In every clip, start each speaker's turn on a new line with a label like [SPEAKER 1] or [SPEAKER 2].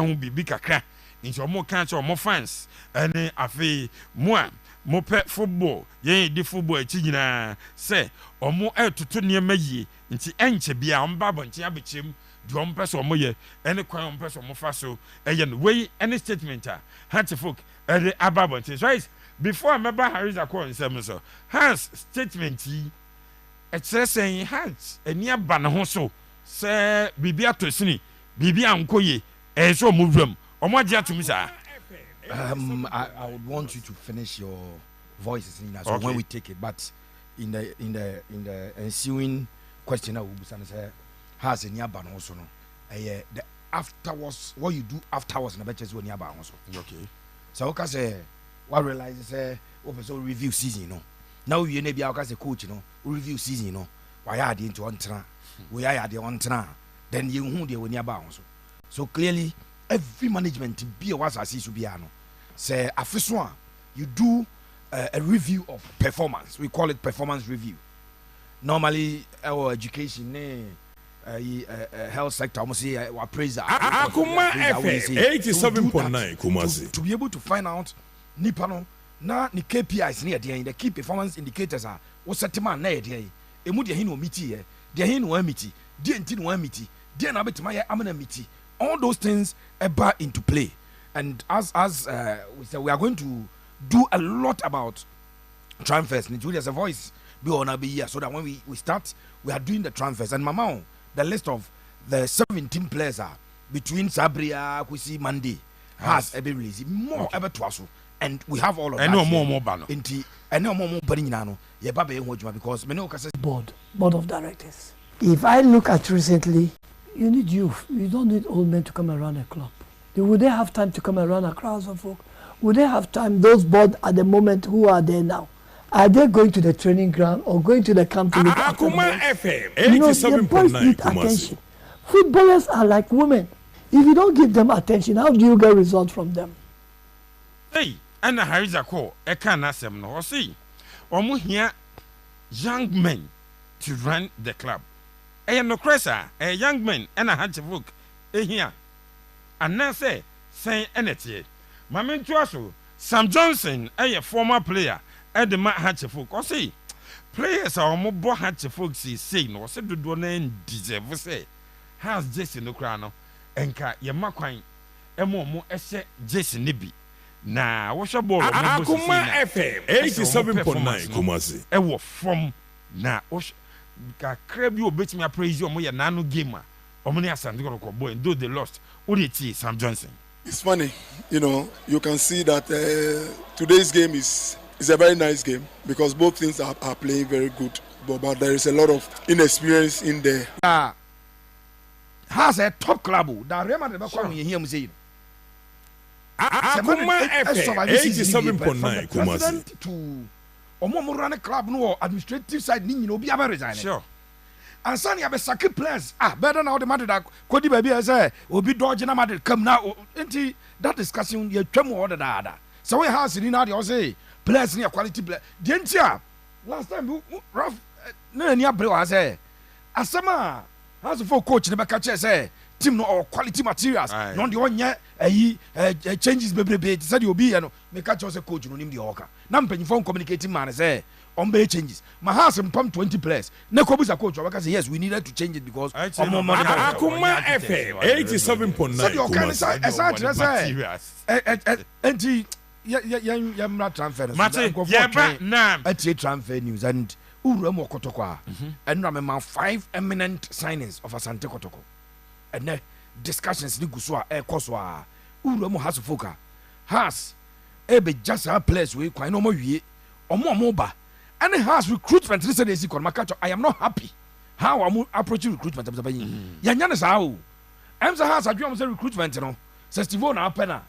[SPEAKER 1] who be big kakra into more catch or more fans and afi moi mo pet football ye di football chigina say or more to near me nti enche bia on babonti abechim di on person mo ye any kwan on person mo fa so eyen way any statement hanti folk e ababonti so is before member Harris akọ nsem so Hans statement yi e kire sen Hans eni aba ne ho so say bibia tosini bibia nkoye e so mo wram omo agi atum sa.
[SPEAKER 2] I would want you to finish your voices in so when we take it, but in the ensuing question I will be say has any aba no so no the afterwards what you do afterwards na betches when aba no so.
[SPEAKER 1] Okay.
[SPEAKER 2] So okay say what realize say open review season no. Now we na bia okay say coach no review season no. Why are they into on tra? We are the on tra. Then you who dey when aba so. So clearly every management be was as be ano. Say afiswa you do a review of performance. We call it performance review. Normally our education health sector almost say appraiser.
[SPEAKER 3] Akuma FM 87.9 Kumasi.
[SPEAKER 2] To be able to find out nipa no na ni KPIs near the key performance indicators are what set man na dey. Emu de hin no miti ye. De hin no miti. De enti no miti. De na betima ye amana miti. All those things are into play, and as we said, we are going to do a lot about transfers. There's a voice be on be here, so that when we start, we are doing the transfers. And Mama, the list of the 17 players are between Sabria, Kwesi, Monday has ever released more ever to us, and we have all of that.
[SPEAKER 1] No more banner.
[SPEAKER 2] And no more nano. Yeah, because
[SPEAKER 4] board of directors. If I look at recently. You need youth. You don't need old men to come around a club. Would they have time to come around a crowd of folk? Would they have time? Those board at the moment who are there now, are they going to the training ground or going to the camp to look at
[SPEAKER 3] Akuma FM
[SPEAKER 4] 87.9 attention. Footballers are like women. If you don't give them attention, how do you get results from them?
[SPEAKER 1] Hey, and the Harris Akko, I can't ask them no. See, omo here young men to run the club. No cressa, a young man and a hatch of book, here. And now say energy. Mamma Tuaso, Sam Johnson, a former player, at the Matt Hatchefok, or say, players are more bo Hatchefok, say, no, said to do name deserve, say, has Jason no crown, and car your maquine, and more essay Jason Nibby. Now, what's your ball?
[SPEAKER 3] Akuma FM 87.9 Kumasi.
[SPEAKER 1] A wolf from now. Crab you bet me praise you on nano gamer. Omni Asante boy, and though they lost, what did you Sam Johnson?
[SPEAKER 5] It's funny, you can see that today's game is a very nice game because both teams are playing very good, but there is a lot of inexperience in there.
[SPEAKER 2] Has a top club that Real Madrid when you hear him say.
[SPEAKER 3] Akuma FM 87.9 Kumasi.
[SPEAKER 2] To Omo run a club no administrative side ni no be able resign.
[SPEAKER 1] Sure.
[SPEAKER 2] And Sunny have a second players. Better now the matter that Kodi baby I say will be dodging a matter come now. Into that discussion you tremor order that. So we have seen now the say players near quality player. Didn't ya? Last time rough no near blue I say. Asama has a full coach never catch say team no or quality materials. Non the one year changes baby said you'll be make catch us a coach no name the hawker. Nam phone communicating man say on bay changes. My house and pump 20 players. Nekobu's a coach. I say yes, we needed to change it because
[SPEAKER 3] Akuma FM 87.9.
[SPEAKER 2] So you can say I'm not transferring. Transfer news and Uremo Kotoko and remember 5 eminent signings of Asante Kotoko. And then discussions ni guswa koswa Uremo has foka has ebe just a place we quite no more wie omo ba. And it has recruitment. I am not happy how I'm approaching recruitment. Yanyana sao. I'm the house I do recruitment. Says Tivo na pena.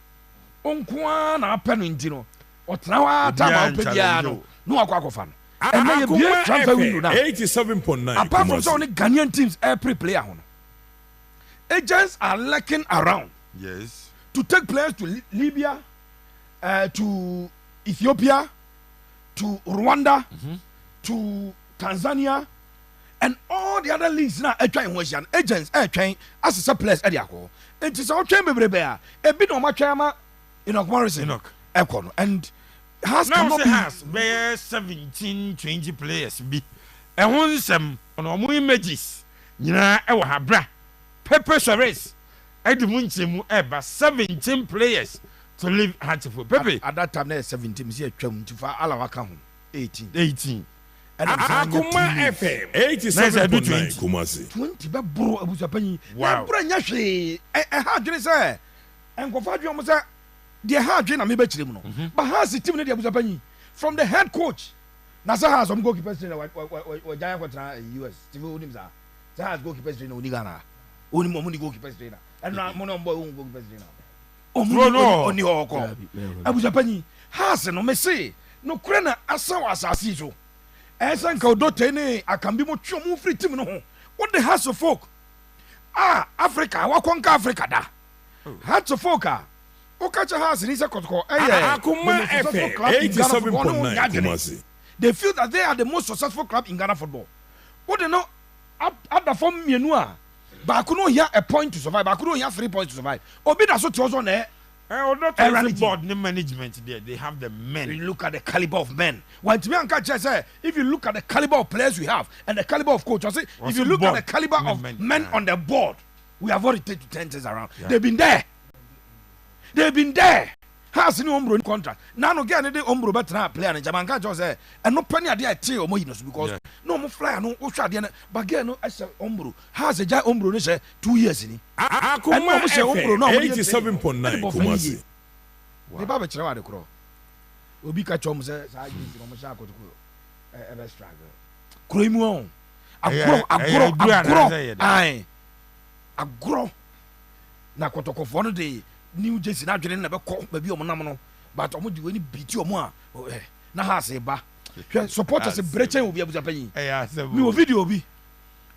[SPEAKER 2] Onkwa na pena intino. Otrawa tama opediano. No akwa fan. And then you be transfer window now.
[SPEAKER 3] 87.9.
[SPEAKER 2] Apart from so many Ghanaian teams, every player. Agents are lurking around.
[SPEAKER 1] Yes.
[SPEAKER 2] To take players to Libya, to Ethiopia, to Rwanda, to Tanzania, and all the other leagues now trying Western agents trying as a players at Yako. It is all train baby bear. A bit on my chama in Morrison Econ and has
[SPEAKER 1] now
[SPEAKER 2] come
[SPEAKER 1] has bear 17-20 players be and one some on our images. Yina ewa habra Pepe Suarez Edmunchemu eba 17 players to leave Hatchford. Pepe
[SPEAKER 2] at that time there's 17 here to for Alawaka 18.
[SPEAKER 3] And Akuma FM 87.9 Kumasi
[SPEAKER 2] 20 be bro abusapani.
[SPEAKER 1] Wow.
[SPEAKER 2] Bro nya hwe ha dwene say enkofa dwene mo say de ha dwene na me be kire mu no. But has team ne de abusapani from the head coach. Na say has some goalkeeper trainer wa giant contra US. Steve Onimza. Say has goalkeeper trainer oni Ghana. Oni mo ni goalkeeper trainer. And na mo no boy on goalkeeper trainer. Oni hoko. Abusapani has no me say no kure na asawa asasi so. Esa nka odote ne akambi mo twom mo free team no ho. What the hearts of folk? Africa, wa konka Africa da. Hearts of folk o catch house ni se Kotoko.
[SPEAKER 3] Akuma FM 87.9 Kumasi.
[SPEAKER 2] They feel that they are the most successful club in Ghana football. What they know at the form mienu a ba kuno here a point to survive. Ba kuno here 3 points to survive. Obi da so tozo na
[SPEAKER 1] board management there. They have the men.
[SPEAKER 2] You look at the caliber of men. When to me and catch say, if you look at the caliber of players we have and the caliber of coach, I say, if you look at the caliber of men on the board, we have already taken 10 things around. Yeah. They've been there. Has no Umbro contract. Now no get any Umbro better player and Jamanka just say, and no penny idea tell more because no more flyer, no Oshadiana, but again, no as Umbro has a giant Umbro 2 years in it.
[SPEAKER 3] Akuma FM 87.9 Kumasi.
[SPEAKER 2] The Baba Chara the Crow. Obi Kachom says, I use the Mashako to ever struggle. Cremo. A grow. Na Kotoko for the New Jersey na dwene na be ko ba bi o monam but omo di wani biti omo a na ha se ba supporters brechen obi abuzapanyi mi o video obi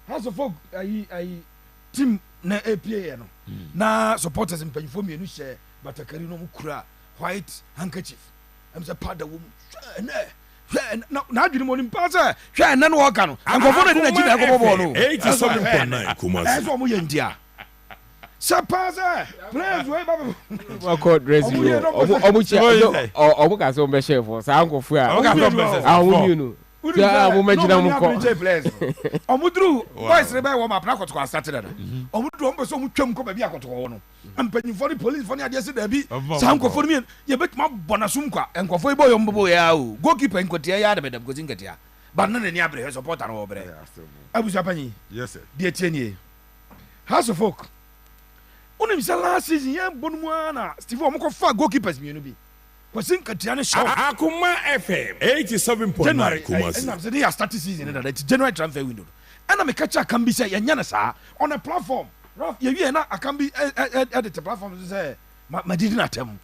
[SPEAKER 2] has of ai team na APA no na supporters mpanyifo mienu hye batakari no mukura white handkerchief am say pada wo na adwene mo ni mpa say hwe na no woka no ankofo na di na gina ko bobo no
[SPEAKER 3] 87.9 Kumasi
[SPEAKER 2] eso mo ye ndia Sapaza, players way baby.
[SPEAKER 6] What called dressing? Obu kaso mbe chef for sa anko fu a. Awu mi no. Ya mo magina mo ko.
[SPEAKER 2] Omudru boys rebe wo ma pra Kotoko started na. Omudru ombe so mutwam ko ba bi Kotoko no. Ampanyifo ni police for ni ade se da bi. Sa anko fo ni ye betima bonasum kwa. Enkofo ibo yo mbobo ya o. Goalkeeper nkotia ya da bedam gozi nkatia. But no ni abre supporter no obre. Abusa panyi.
[SPEAKER 1] Yes sir.
[SPEAKER 2] Die tienie. House of folk. Onim say last season ya bonmu na Steve omko fa goalkeepers mienu bi. Kwasin katia ne show.
[SPEAKER 3] Akuma FM 87.9 Kumasi.
[SPEAKER 2] And I'm saying they start season that January transfer window. And I'm catch can be say yanya na sa on a platform. Ralph you na I can be at the platform to say my didn't attempt.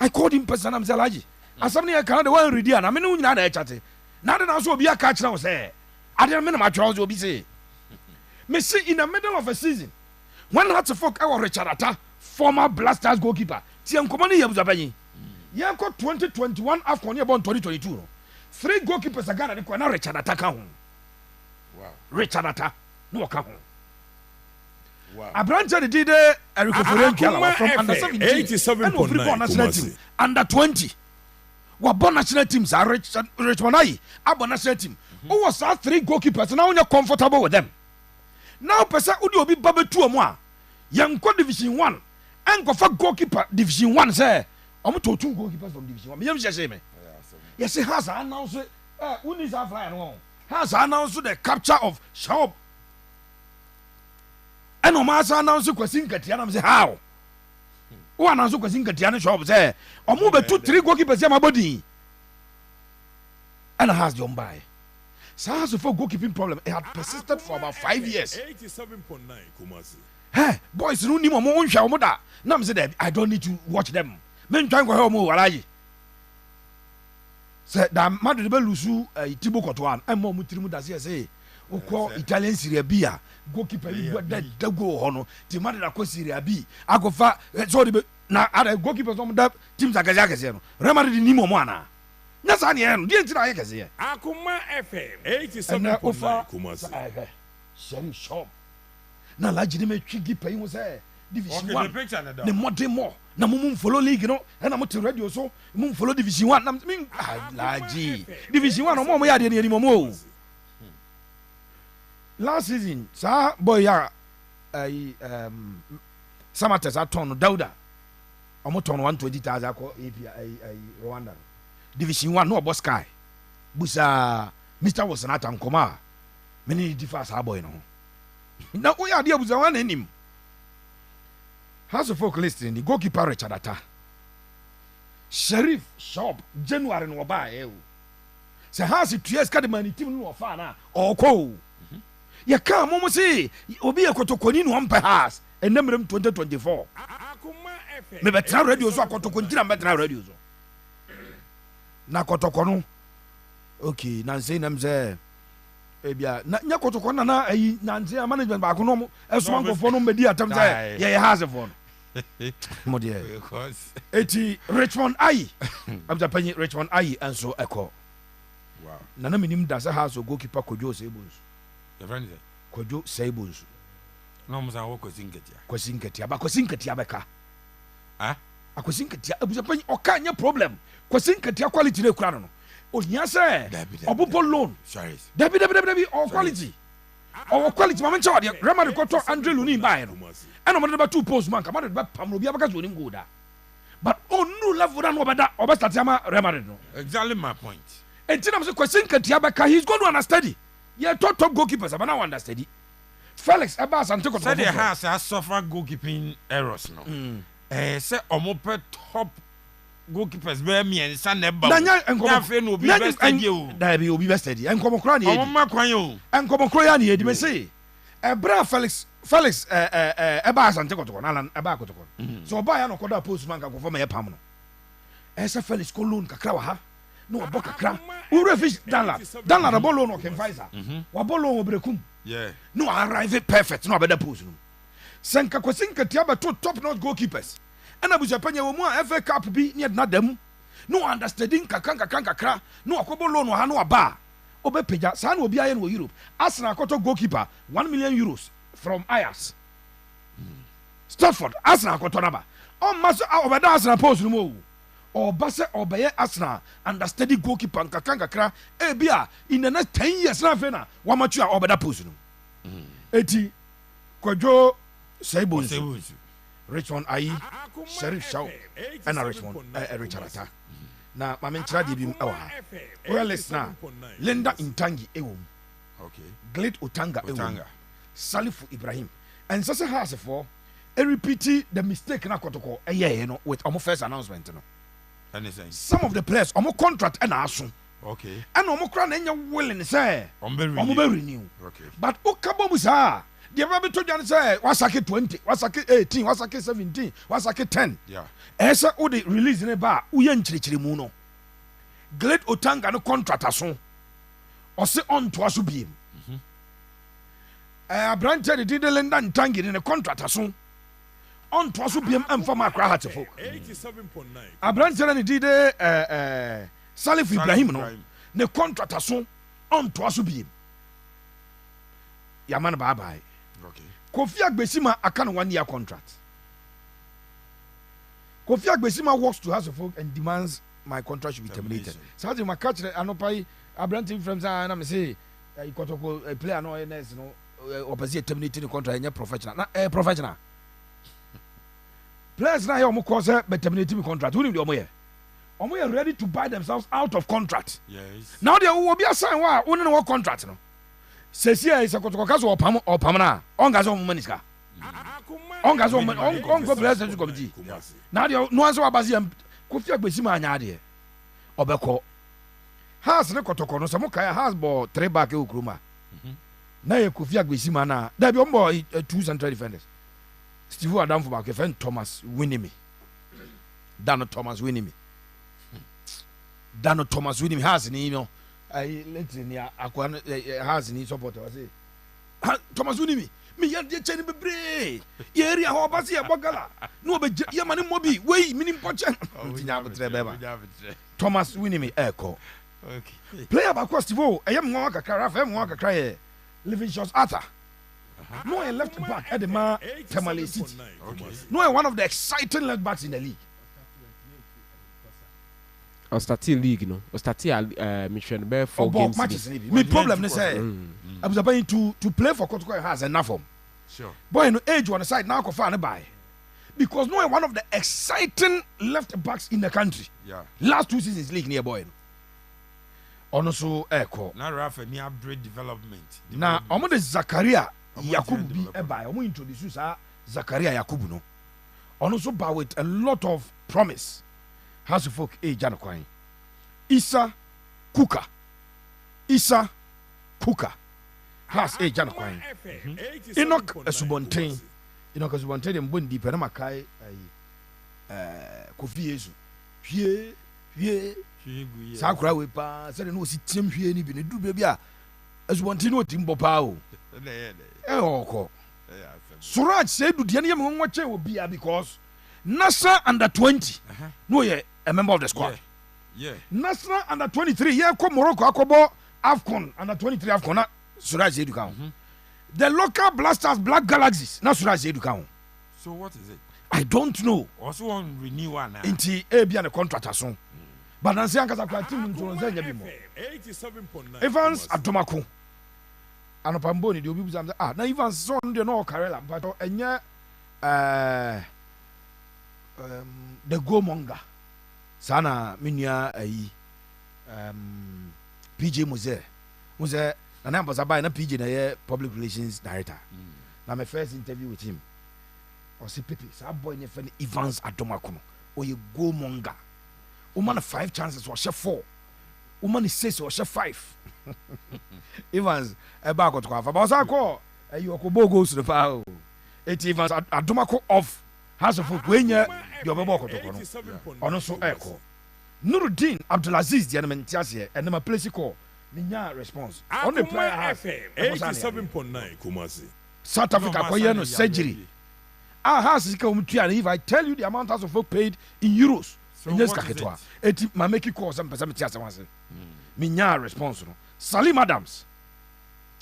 [SPEAKER 2] I called him person am say laji. Asam I can the one ready and I mean nyina na chat. Na dey na so obi aka kira say I dey me na match obi say. Me see in the middle of a season. When had to fuck our Richard Atta, former Blasters goalkeeper. Tiam Komani Yabuzabanyi. Yanko 2021 AFCON born 2022. 3 goalkeepers are Ghana na Richard Atta ka ho. Wow. Richard Atta no ka ho. Wow. Abrante did Eric Forenkala from under 17
[SPEAKER 3] 87.9
[SPEAKER 2] national team. Under 20. Wa born national teams are Richmond Ayi. Abo national team. Who was 3 goalkeepers now you're comfortable with them. Now pesa udi obi babetu omo a yanko division 1 enko fa goalkeeper division 1 say omo to 2 goalkeepers from division 1 me yam say me yes has announced uni is fly no has announced the capture of shop and o ma announce Kwasin Katia na me say how who announce Kwasin Katia na shop say omo betu 3 goalkeepers ya mabodi and has John by SARS for goalkeeping problem. It had persisted for about 5 years.
[SPEAKER 3] 87.9 Kumasi.
[SPEAKER 2] Hey, boys, no need more Shamoda. Now I'm saying I don't need to watch them. Men trying to help me. Walaji. Say that Madrid Belusu, Thibaut Courtois, and more Mutrimu does say, who call Italian Serie B. Goalkeeper, that go on. The Madrid Acco Serie B. I go far. Sorry, now other goalkeepers on that teams are Gazakas. Remember the Nimo Mana. na sa ne no die ntira ayekese ye
[SPEAKER 3] Akuma FM
[SPEAKER 2] na
[SPEAKER 3] 87.9
[SPEAKER 2] ofa
[SPEAKER 3] Kumasi.
[SPEAKER 2] Sherry shop na laji ne metwi gipa yi ho say division
[SPEAKER 1] Okay,
[SPEAKER 2] 1
[SPEAKER 1] the picture na
[SPEAKER 2] ne modern more na mum follow league no na mo te radio so mum follow division 1 na min laji division 1 mo ya de ne mo o last season sa boy ya Samates aton Dauda omo ton 120,000 akọ API Rwanda division 1 no boss sky busa Mr. Wasanata nkoma many differ sa boy no na we ade abuza wan anim House of Folk listing the goalkeeper Richard Ata Sheriff Shop January no ba e o se House 2 years kademani team no ofa na okọ ya ka mo say obi ekotokoni no ampe House enemrem 2024
[SPEAKER 3] Akuma FM.
[SPEAKER 2] me betra radio so akotoko ntira betra radio so na kotoko no okay na say nam say ebia na nya kotoko na ayi na nze management ba ko no eso ankofo no medi atam say ye House for no mo de
[SPEAKER 1] because
[SPEAKER 2] eti Richmond Ayi am ta panyi Richmond Ayi enso eko
[SPEAKER 1] wow
[SPEAKER 2] na minim da say House goalkeeper Kojo Sebus
[SPEAKER 1] the friend is
[SPEAKER 2] Kojo Sebus
[SPEAKER 1] no mo san wo kosinketia
[SPEAKER 2] kwasinketia beka
[SPEAKER 1] ah
[SPEAKER 2] akwasinketia abuja panyi oka nya problem kwasinketia quality ne kura no ohia say
[SPEAKER 1] Dabi.
[SPEAKER 2] obobo loan
[SPEAKER 1] sorry
[SPEAKER 2] dabi o quality o quality mama ncha de Rema de koto Andre Luni buy no eno mo de ba two post man ka ma de ba pam obi abaka zo ni go da but onu level na no obeda obestart ama Rema de no
[SPEAKER 1] exactly my point
[SPEAKER 2] enti na so kwasinketia beka he's going to understudy yeah top goalkeepers abana understudy Felix eba Asante koto
[SPEAKER 1] said the House has suffered goalkeeping errors no say omo pe top goalkeepers be me and san eba
[SPEAKER 2] na nya enkomo
[SPEAKER 1] fe no be best study o
[SPEAKER 2] da be obi best study enkomo kra na
[SPEAKER 1] omo
[SPEAKER 2] edi
[SPEAKER 1] ma kwan o
[SPEAKER 2] enkomo kra ya na edi me say ebra Felix eba Asante koto na eba koto so oba ya no koda post man ka ko form e pam no say Felix ko loan kakra wa ha no obo kakra ure fish danla bo loan o ken Pfizer wa bo loan obrekum
[SPEAKER 1] yeah
[SPEAKER 2] no arrive perfect no abeda post no senka kwasinka tiaba to top notch goalkeepers ana buja panya wo mu a FA Cup bi ne na dam no understanding kakra no akobo loan ha no aba obepeja sa na obi aye no Europe Arsenal akoto goalkeeper 1 million euros from Ajax Stratford Arsenal akoto naba o maso obeda Arsenal post no mo o base obeye Arsenal understudy goalkeeper kakra e bia in the next 10 years na fe na wa machu a obeda post no eti Kojo Sebunsu Richmond Ayi Sheriff Shaw and Richmond Richard Ata na mame nchira di bi ewa ha well listen Linda Intangi ewom
[SPEAKER 1] okay
[SPEAKER 2] Glade Otanga ewom Salifu Ibrahim and so House for a repeat the mistake na Kotoko you know with our first announcement no
[SPEAKER 1] anything
[SPEAKER 2] some of the players omo contract and aso
[SPEAKER 1] okay
[SPEAKER 2] and omo kra na nya willing say omo be renew
[SPEAKER 1] okay
[SPEAKER 2] but okabo musa the ever to jan say wasake 20 wasake 18 wasake 17 wasake 10
[SPEAKER 1] yeah
[SPEAKER 2] esa o the release ne ba uye nchirichiri mu no Glade Otanga no contract aso o se on to aso biem Abrante de Linda Ntangi ne contract aso on to aso biem emfa makra hatefo
[SPEAKER 3] 87.9
[SPEAKER 2] Abrante ne dide Salif Ibrahim no ne contract aso on to aso biem Yaman bye bye
[SPEAKER 1] okay
[SPEAKER 2] Kofi Agbesima aka no 1 year contract Kofi Agbesima walks to House of Folk and demands my contract should be terminated. So my catch anopai Abrante from na me say Kotoko a player no NS no opposite terminating the contract any professional na professional players na here omo cause be terminating the contract who the omo here ready to buy themselves out of contract
[SPEAKER 1] yes
[SPEAKER 2] now they will be assign wa won no contract no Sesia is a Kotoko kaso opam na on gazo mo maniska on gazo on go president committee now they no answer abazi Kofi Agbesima anya de obeko has ne Kotoko no samo kai has ball 3 back e okroma na ye Kofi Agbesima na da bi ombo 2 central defenders Steve Adam for back friend Thomas Winimi Dano Thomas Winimi has ni no I let ni akwa has ni support I say Thomas Winimi me ya de cheni bebre ye area ho ba se ye bogala no be ye mane mobi wey minim poche ntinya betre beba Thomas Winnie Echo
[SPEAKER 1] Okay.
[SPEAKER 2] player ba Costivo e yem nwa kakra Rafa yem nwa kakra ye living shots Arthur no a left back at the man Tamale City no one of the exciting left backs in the league
[SPEAKER 6] or starting league no or starting mission bear 4 games
[SPEAKER 2] matches me problem is say I was about to play for Kotoko has enough form
[SPEAKER 1] Sure.
[SPEAKER 2] boy no age on the side now go find buy because no one of the exciting left backs in the country
[SPEAKER 1] Yeah.
[SPEAKER 2] last 2 seasons league near boy also echo
[SPEAKER 1] Now Rafa near breed development.
[SPEAKER 2] na omo de Zakaria Yakubu bi
[SPEAKER 1] development.
[SPEAKER 2] buy omo introduce Zakaria Yakubu no also buy with a lot of promise has folk age and kwan Isa Kuka has age and kwan Enoch Asubonten Enoch Asubonten dem bon deep na makai Kofi Yesu hwie sakura we pa se no si tiem hwie ni bi ne du bia a Asubonten no timbo pa o oko Suraj say du de ne yem nwa che obi a because Nasa under 20 no ye a member of the squad
[SPEAKER 1] Yeah.
[SPEAKER 2] National under 23 yeah ko Morocco akobo AFCON under 23 AFCON na Suraj Edu kan the local blasters Black Galaxies na Suraj Edu kan
[SPEAKER 1] So what is it?
[SPEAKER 2] I don't know
[SPEAKER 1] Also on renewal now.
[SPEAKER 2] nti e bia ne contract aso but nansi ankasa kwa team nto nza nya bi mo
[SPEAKER 3] 87.9
[SPEAKER 2] Evans Adomako anopambo ni de obi buzam na Evans so no de no Karela but enye the Gomonga sana menua ayi PJ Mose na na bosa by na PJ na ye public relations director na my first interview with him o si Pepe sa boy ne fe Evans Adomako no o ye Gomonga o man 5 chances o she 4 o man 6 o she 5 Evans e ba ko to afa ba sa ko ayi o ko bogo su fa o eti Evans Adomako off House of Folk wenya the obebo Kotoko no ono so echo Nuruddin Abdulaziz the element tiase and my place call ninya response on the player has
[SPEAKER 3] FM 87.9 Kumasi.
[SPEAKER 2] South Africa
[SPEAKER 1] No,
[SPEAKER 2] for year no
[SPEAKER 1] Masani,
[SPEAKER 2] surgery
[SPEAKER 1] yeah,
[SPEAKER 2] has is come to and if I tell you the amount House of Folk paid in euros
[SPEAKER 1] So
[SPEAKER 2] in this
[SPEAKER 1] what is
[SPEAKER 2] kaketwa eti ma make you call some person tiase once ninya response no Salim Adams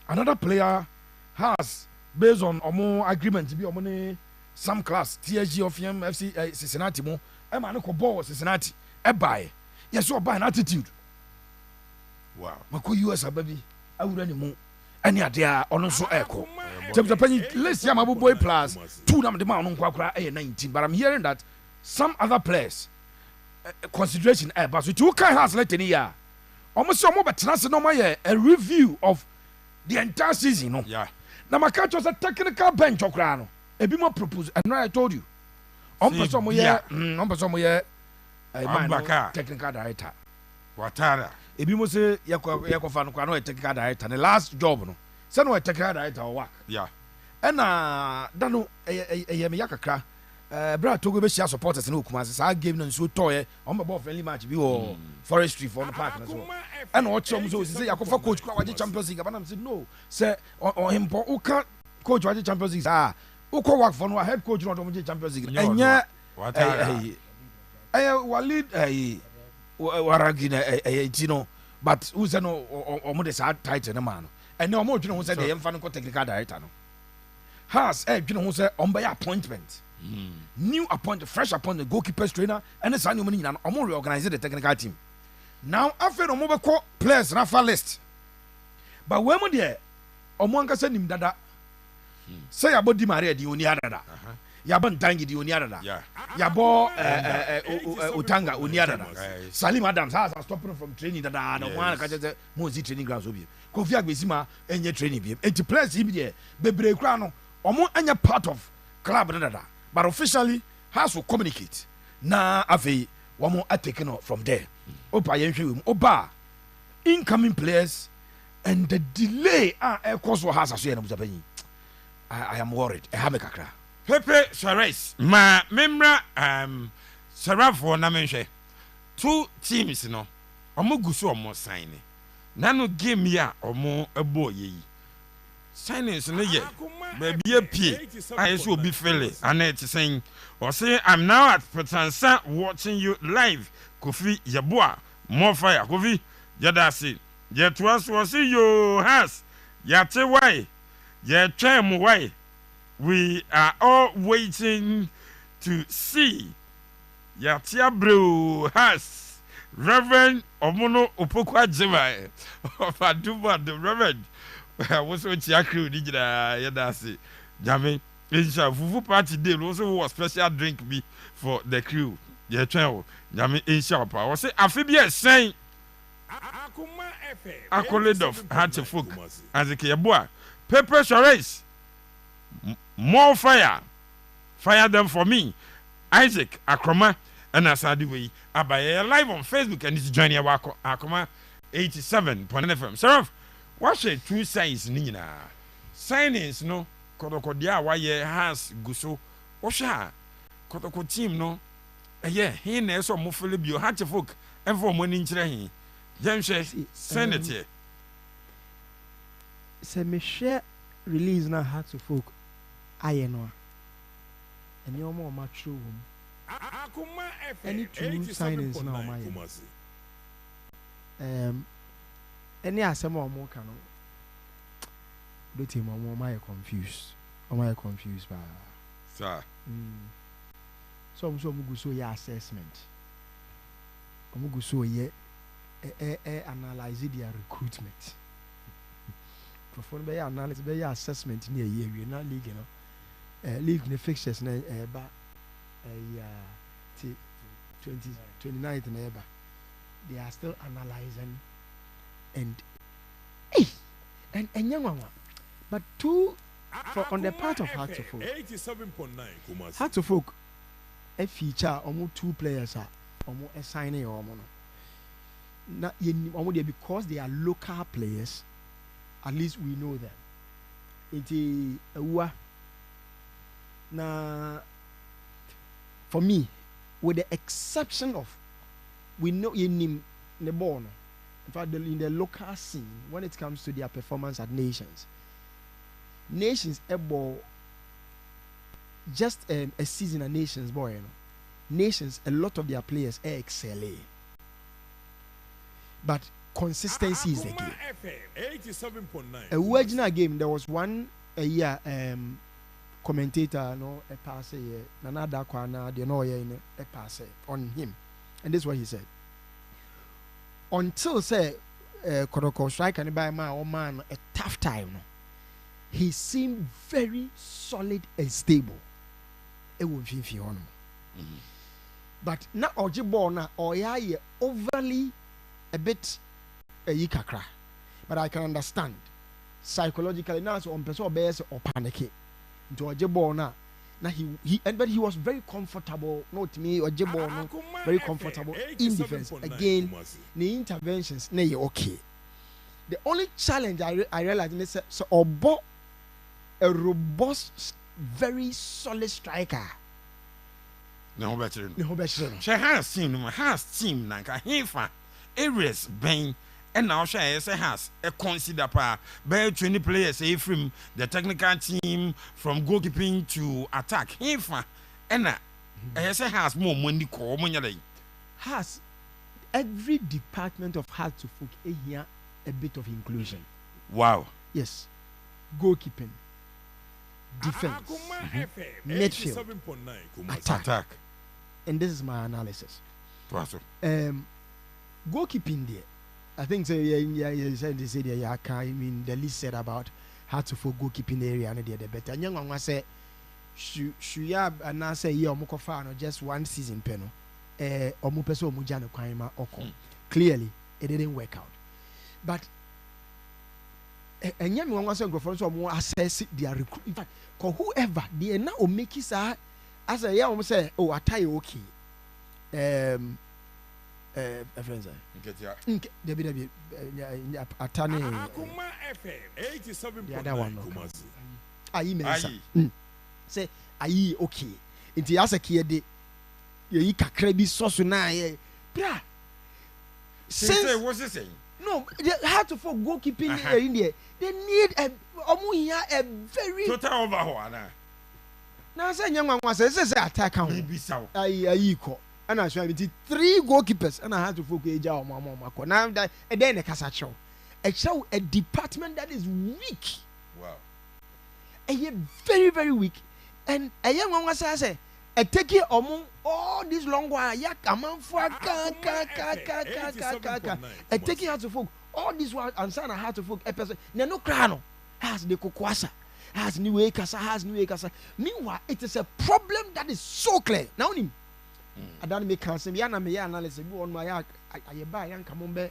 [SPEAKER 2] another player has based on omo agreement bi omo ne some class TSG of FC Cincinnati mo e ma ne ko ball Cincinnati e buy yes so buy an attitude
[SPEAKER 1] Wow.
[SPEAKER 2] mako US ababi awura ne mu ene ade a ono so eko tebta pani let's yam boy plus 2 na de ma ono kwakura e 19 but I'm hearing that some other players consideration but so two kind has let any year almost some betena se no ma a review of the entire season no
[SPEAKER 1] Yeah.
[SPEAKER 2] na maka cho say technical bench okra no ebi mo propose and I told you on person mo ye on person mo ye
[SPEAKER 1] Abubakar.
[SPEAKER 2] technical director
[SPEAKER 1] Watara.
[SPEAKER 2] ebi mo say yakwa no kwa no technical director the last job no say no technical director o work
[SPEAKER 1] Yeah.
[SPEAKER 2] ɛna da no ɛyɛ me yakakra bra Togo be share supporters no kuma sa game no nso toye on be ball friendly match bi wɔ forestry for no park no so ɛna ɔkyerɛ mo so say yakofa coach kwa waje Champions League but am say no say on him po uka coach waje Champions League ah uko work for no head coach no waje Champions League ɛnyɛ
[SPEAKER 1] Watara.
[SPEAKER 2] walid waragi na ti no but who say no omo de sa title no man ɛnɛ ɔmo dwene ho sɛ de yɛmfa no kɔ technical director no has dwene ho sɛ ɔmo bɛyɛ appointment new appointment fresh appointment goalkeepers trainer ɛne saa nneɛma no nyinaa no ɔmo reorganize the technical team now afei no ɔmo bɛkɔ players rafa list but wɔn mu deɛ ɔmo ankasa nim dada sɛ yɛabɔ di maria di oni adada yɛabɔ ntangi di oni adada
[SPEAKER 1] Yeah.
[SPEAKER 2] yɛabɔ otanga oni adada
[SPEAKER 1] Right.
[SPEAKER 2] Salim Adams has stopping from training dada na ɔmo anaka kyerɛ sɛ mo nsi training grounds obi Kofi Agbesima ɛnyɛ training bi eti players yi bi deɛ bebree kura no ɔmo ɛnyɛ part of club dada but officially has to communicate na afei wɔn atake no from there opa yɛn hwɛ wɔm oba incoming players and the delay ɛkɔ so has aso yɛ no musapanyi I am worried ɛha me kakra
[SPEAKER 1] Pepe Suarez. Ma memra Sarafo na menhwɛ. Two teams no. Omo gusu omo sign. Na no game ya omo ebo ye yi. signings no ye baby apie I so be fele ana ti sen o say I'm now at Petansa watching you live Kofi Yeboa more fire Kofi yada say ye to us was you has yate why ye twem why we are all waiting to see Yatia Bro has Reverend Omono Opokwa Jema of Aduba the Reverend was what Yaku Digida Yadasi Jame Insha Fufu Party Day also was special drink be for the crew. Yeah, channel Jame Insha Pa was say Amphibia saying accolade of Heart Folk as a Kiaboa Pepper Charades more fire them for me Isaac Akroma and Asadi we are live on Facebook and it's joining our Akoma 87.9 FM. Seraph, what's a true size Nina? Signings no Kotoko dia why has Guso Osha Kotoko team no yeah he na so mo Philip Heart Folk and for money nchire Jemshe send it here.
[SPEAKER 7] Se me share release na Heart Folk ayeno and you're more mature. Any two signings now, my any asemo more can do team or my confused ba
[SPEAKER 1] Sir.
[SPEAKER 7] So go so your assessment. Go so ye analyze their recruitment. Perform by analysis by your assessment in a year we not league you know league the fixtures na ba 29th neighbor. They are still analyzing and young one. But two on the part of Heart of Folk.
[SPEAKER 3] 87.9
[SPEAKER 7] Heart of Folk a feature almost two players are almost a signing or not because they are local players, at least we know them. It is now for me, with the exception of we know in the born, in fact, in the local scene, when it comes to their performance at Nations able just a season of Nations boy, you know. Nations, a lot of their players excel, but consistency is the game.
[SPEAKER 3] 87.9.
[SPEAKER 7] A original game, there was one a year commentator no a pass another corner they know a pass on him, and this is what he said. Until say Kotoko strike and by man a tough time, he seemed very solid and stable. It would be on him, but not Ojibor na or overly a bit a yikakra, but I can understand psychologically now so on person bears or panic. To Ojibor na but he was very comfortable. Not me Ojibor no very comfortable in defense. Again, the interventions na okay. The only challenge I realized is so Obo a robust, very solid striker.
[SPEAKER 1] No better. She has team nanka hefa areas bang. And now she has a consider by 20 players from the technical team from goalkeeping to attack. Hifa and has more money call money.
[SPEAKER 7] Has every department of Heart to Folk here a bit of inclusion.
[SPEAKER 1] Wow.
[SPEAKER 7] Yes. Goalkeeping, defense, midfield, attack. And this is my analysis. Goalkeeping there. I think so. Yeah. Said I mean, the list said about how to for goalkeeping area and the better. And young one say, should and I say, yeah, Mukofano just one season penal. Omupeso Mujano Kaima Oko. Clearly, it didn't work out. But and young one was going for more assess their recruit. In fact, whoever they now make it as a young say, oh, I tell you okay. Friends, attorney. The other one. Ayi mensa. Say ayi okay. Inti asa kiede. Ye kakra bi soso na ye. Bra.
[SPEAKER 1] Since what's he saying?
[SPEAKER 7] No, they have to for goalkeeping in there. They need a very
[SPEAKER 1] total overhaul.
[SPEAKER 7] Now say young one say attack on.
[SPEAKER 1] Maybe so.
[SPEAKER 7] Equal. And I show you 3 goalkeepers and I had to focus on mama. Now that and then a casa show. A show a department that is weak.
[SPEAKER 1] Wow.
[SPEAKER 7] Very, very weak. And a young one was say a take it among all this long while yak among for a take it out to folk all this while and son I had to folk a person no crano has the kokwasa has new acres has new acres. Meanwhile it is a problem that is so clear now him I don't make cancer yana me analysis go on my yak I buy and come on be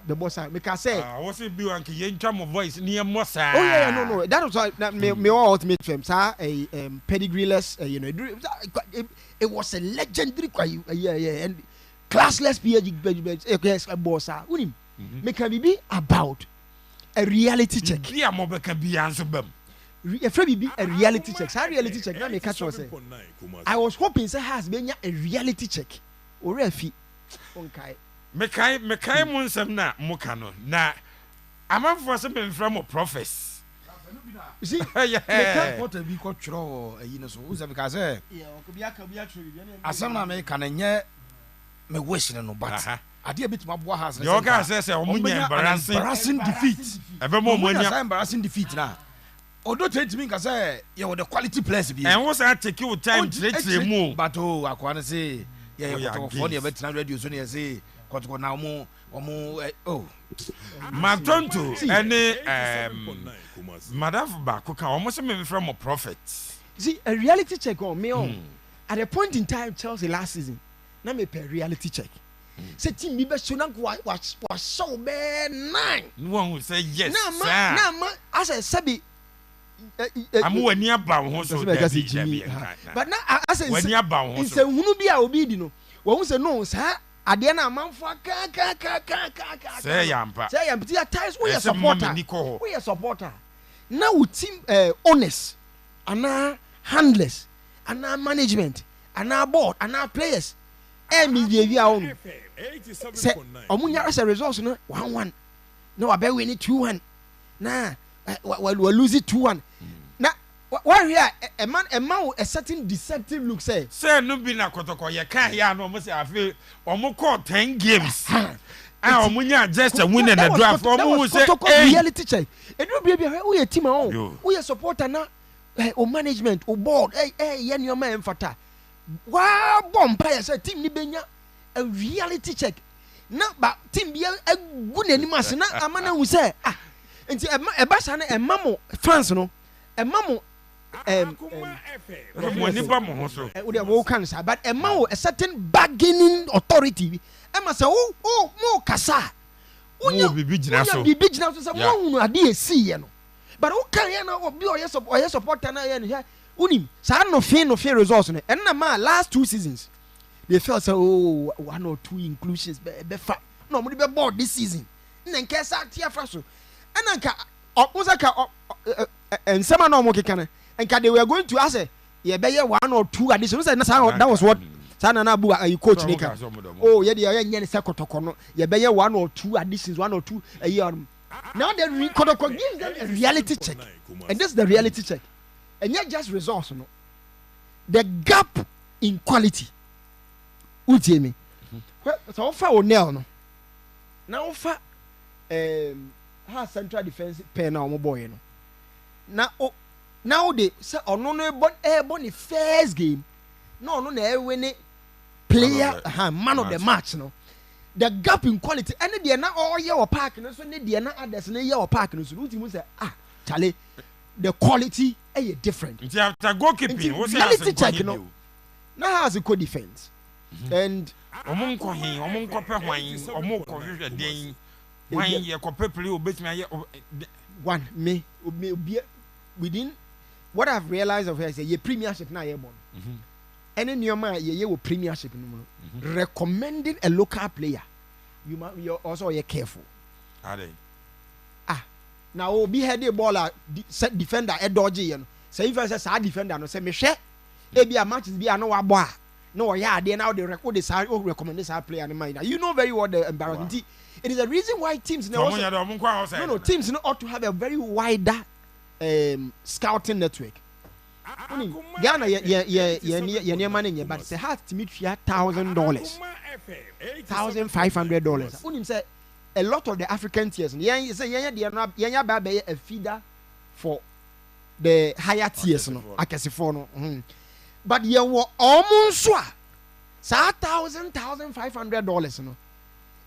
[SPEAKER 7] the boss because say
[SPEAKER 1] what's it be one ki my voice near mossa.
[SPEAKER 7] Oh yeah, no that was that me ultimate film sir a pedigree-less you know it was a legendary and classless PhD boss unim me can be about a reality check
[SPEAKER 1] Yeah, mo be can be answer bem.
[SPEAKER 7] A reality check. How reality check? Now me catch you say. I was hoping say has been a reality check. Or a fee. Okay.
[SPEAKER 1] Mekai mo nsem na mo ka no. Na amanfo se be from a profess.
[SPEAKER 2] You see,
[SPEAKER 1] Yeah.
[SPEAKER 2] can't put a big control, you know, so who's because as I'm make can me wishing no but I did a bit my boy has
[SPEAKER 1] Your guy says
[SPEAKER 2] embarrassing defeat.
[SPEAKER 1] Evermore
[SPEAKER 2] embarrassing defeat now. Although to me because you were the quality players be
[SPEAKER 1] and what's I take you time to move.
[SPEAKER 2] But oh I want to say yeah funny about now radio so near say Kotoko now more oh
[SPEAKER 1] Matonto any Madam Bakuka almost me from a prophet.
[SPEAKER 7] See a reality check on me on at a point in time Chelsea last season. Now me pay reality check. Say team me be so na was so bad 9.
[SPEAKER 1] No one will say yes.
[SPEAKER 7] Now man as a sabi
[SPEAKER 1] I'm when you bound so
[SPEAKER 7] but now I say
[SPEAKER 1] when you bound
[SPEAKER 7] in say hunu bia obi di no wo say no sa ade na amanfo ka
[SPEAKER 1] say yampa
[SPEAKER 7] ti at times we are supporter now we team honest and handlers and management and board and players me behavior on say omunya as a results no 1-1 no abe win 2-1 na we lose it 2-1 na why here a man a certain deceptive look say
[SPEAKER 1] no be na Kotoko ye kan ya no mo say afi omo call 10 games omunya just a win and a draft omo say
[SPEAKER 7] reality check e do bia we a team on we a supporter na o management o board ye no ma emfata wa bompa say team ni benya a reality check na ba team bia agu nanim ase na amana hu say nti eba sa na emamo fans no emamo
[SPEAKER 1] money ba mo so
[SPEAKER 7] we dey wo kan sa but emamo a certain bargaining authority ema say mo kasa
[SPEAKER 1] wo bibi gina so
[SPEAKER 7] say mo hu ade esi ye no but wo kan ye na obi oye supporter na ye no unim sa no fe results no and na ma last 2 seasons they felt say 1 or 2 inclusions be fa no mo be board this season nka sa tia fa so ananka opusaka ensema na omo keka na nka they were going to ask ye be 1 or 2 additions that was what sana na abu coach nika oh ye dey nye se Kotoko no ye be 1 or 2 additions 1 or 2 a year now the Kotoko gives them a reality check and this is the reality check and not just results no the gap in quality utie me so offer O'Neil no now offer ha central defense pair na omo boy no now they say ono no born the first game no ono na win player man of the match no the gap in quality and they na all year park no so they na others na year park no so ultimately say Charlie the quality is different
[SPEAKER 1] after goalkeeping what's
[SPEAKER 7] reality check no now has a co defense and
[SPEAKER 1] omo nko pe hwan omo ko hwehwe den why ye play obetimi
[SPEAKER 7] one me within what I've realized of here say ye premiership na ye born any new man ye wo premiership no recommending a local player you also ye careful now obi head the ball set defender e dodge ye no say if say sa defender no say me hwe e bia matches bia no wa bo No, yeah, they now they record this recommend this player and mind. You know very well the embarrassment. Wow. It is a reason why teams no teams ought to have a very wider scouting network. Ghana ye money but say has to meet $1,000, $1,500. Unim say a lot of the African tiers say they are not a feeder for the higher tiers no akesifo no. But ye were almost $1,500 no.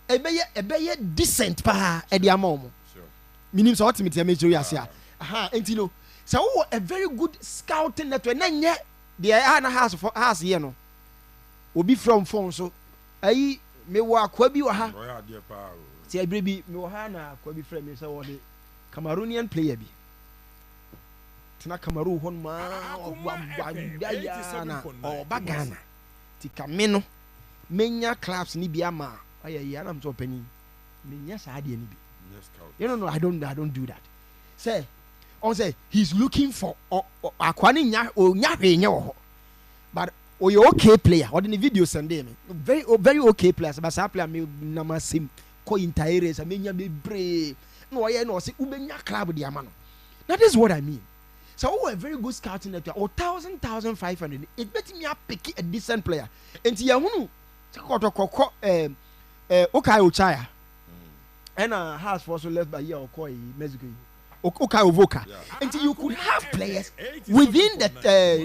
[SPEAKER 7] Ebeye decent pa e dia mom. Meaning so ultimate make sure you see. And you know, so a very good scouting network. Na nye the na house here no. Obi from phone so ayi me wo akwa bi wa ha. Ti ebrebi me wo ha na akwa bi frame me say wo the Cameroonian player bi. Tina Cameroon hon ma wa na o bagana. Ti kameno menya clubs ni bia ma ayi am so penny menya sa de ni bi. You know, no, I don't do that. Say he's looking for akwani nya but you okay player or in the video send me very okay players but sa player me na masim ko entire sa menya be brave no ye no say ubenya club di amano. That is what I mean. So a very good scouting network or 1,500 it bet me pick a decent player enti ya hunu Kotoko okay Ochaya and has for so left by year or koi Mexico okay Ovoka until you could have players within the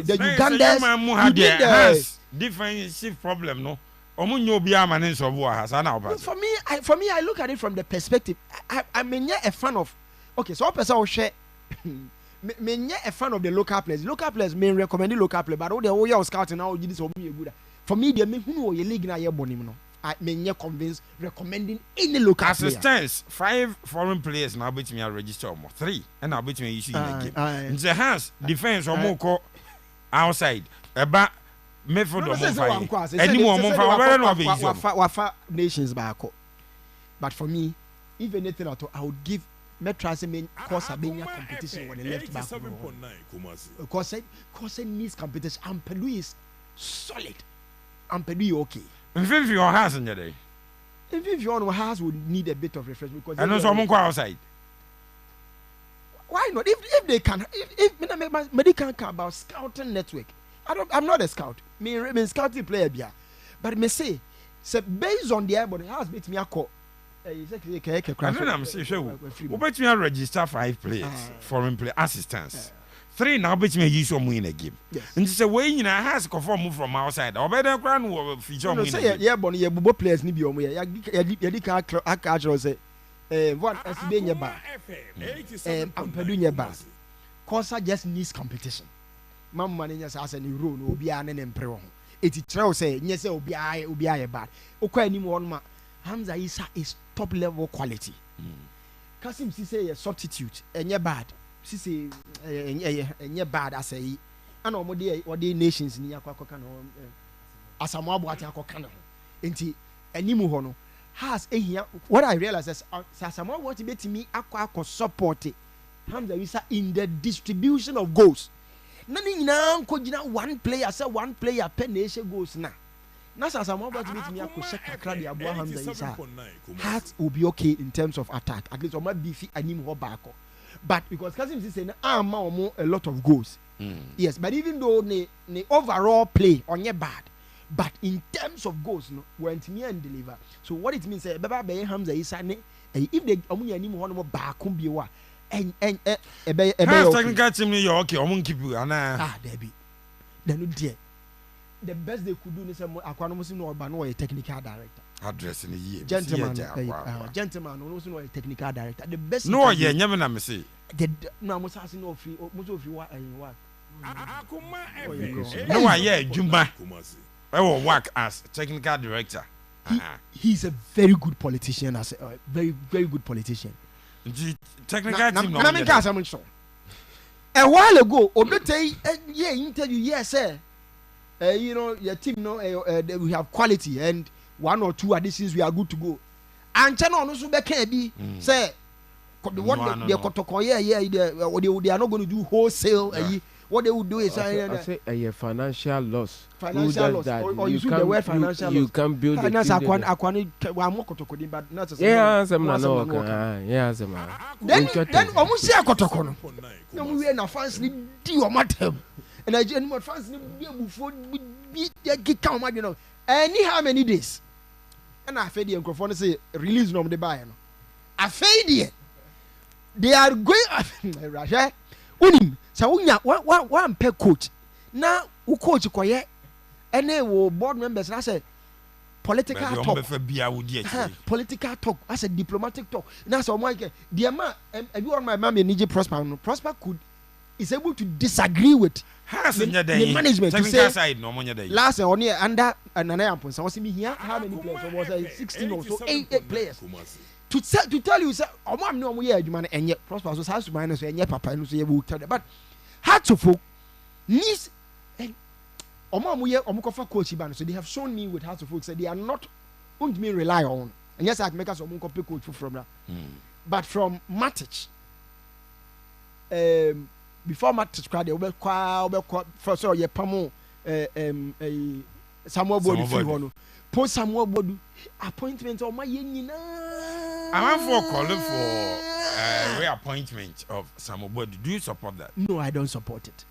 [SPEAKER 7] Ugandans within the
[SPEAKER 1] defensive problem no omunyo bia manen so bo ha sa na oba.
[SPEAKER 7] For me I look at it from the perspective I'm a fan of okay so person will share me a fan of the local players may recommend the local player but all the way scouting now you this omu good for me they me who your league na ye bonim no I may convince recommending any local
[SPEAKER 1] assistance 5 foreign players now bet me register more 3 and now bet me issue in the game the hands defense or more outside eba midfield
[SPEAKER 7] wafa nations back but for me if anything at all I would give Metras main cause a competition when the left back cause needs competition and Peru is solid and Peru okay.
[SPEAKER 1] If your house in your day,
[SPEAKER 7] if your house would need a bit of refreshment because
[SPEAKER 1] and also go outside.
[SPEAKER 7] Why not? If they can, if medical can about scouting network, I'm not a scout. Me scouting player bia, but me say based on the everybody house beat me a call. Exactly.
[SPEAKER 1] I'm saying sure. We bet me register 5 players, foreign player assistants. 3 now bet me use some in a game. And say way in a house conform from outside. Or better crown will feature me.
[SPEAKER 7] Say yeah, but yeah, bubo players ni bi omo ya. Ya ka say one SB nya ba. Ampadu nya ba. Cause just needs competition. Man nya say ni role no obi a ne mpre ho. Eti trell say nya say obi a bad. Okwa anim won ma Hamza Isa is top level quality. Kasim si say a substitute enye bad. Si say enye bad as a ana omode nations ni akwa no Asamoah Boate akwa no. Enti animu ho no has ehia what I realize is Asamoah Boate betimi akwa support Hamza Isa in the distribution of goals. Na ni nyina nko gina one player per nation goals na. Na Asamoah Boate betimi akwa kakra de aboa Hamza Isa. Heart will be okay in terms of attack. At least o ma be fi animu ho back. But because Kasim is saying a lot of goals. Yes, but even though the overall play on your bad, but in terms of goals, no, went me and deliver. So what it means, Baba Bay Hamza is if they only one more back kumbiwa and
[SPEAKER 1] technical team you okay, I won't keep you
[SPEAKER 7] Debbie. Then the best they could do is Aquanomus no Bano, a technical director.
[SPEAKER 1] Address in a year.
[SPEAKER 7] Gentleman, also a technical director. The best.
[SPEAKER 1] No, yeah, never na me say.
[SPEAKER 7] No, most has no free. Most of you what and what.
[SPEAKER 1] No, yeah, Jumba. I will work as technical director.
[SPEAKER 7] He's a very good politician. As a very good politician.
[SPEAKER 1] Technical team.
[SPEAKER 7] A while ago, Obete, yeah, interview, yes, sir. You know, your team, we have quality and 1 or 2 additions, we are good to go. And channel no so be say what the Kotoko they are not going to do wholesale what they would do is
[SPEAKER 6] I say a financial loss.
[SPEAKER 7] Financial loss. Or you the word financial loss.
[SPEAKER 6] You can build
[SPEAKER 7] a team. But not
[SPEAKER 6] yeah, some no. Yeah, some.
[SPEAKER 7] Then almost say Kotoko. No, we are not fans need do matter. And I genuinely fans need before be count, you know. Any how many days? And I fed the microphone say release no the buy. I fed they are going Russia. Unim so one per coach. Now who coach koye ene wo board members na say political talk. Political talk. I said diplomatic talk. Now so my the man everyone my mama Nije Prosper no Prosper could is able to disagree with the management to say
[SPEAKER 1] side no money day.
[SPEAKER 7] Last on here under Nana Ampon so was me here how many players was 16 or so 8 players to tell you say omo am no omo here adwuma enye Prosper so has to minus enye papa no so you will tell them but hard to folk needs omo here omo kofa coach ban so they have shown me with hard to folk say they are not going to me rely on and yes I make us omo copy coach from that but from Matic before Matic crowd they will kwa first so ye pamo Samuel Bodu free one post Samuel Bodu appointment of my nyina
[SPEAKER 1] I'm for calling for reappointment of Samuel Bodu. Do you support that?
[SPEAKER 7] No, I don't support it.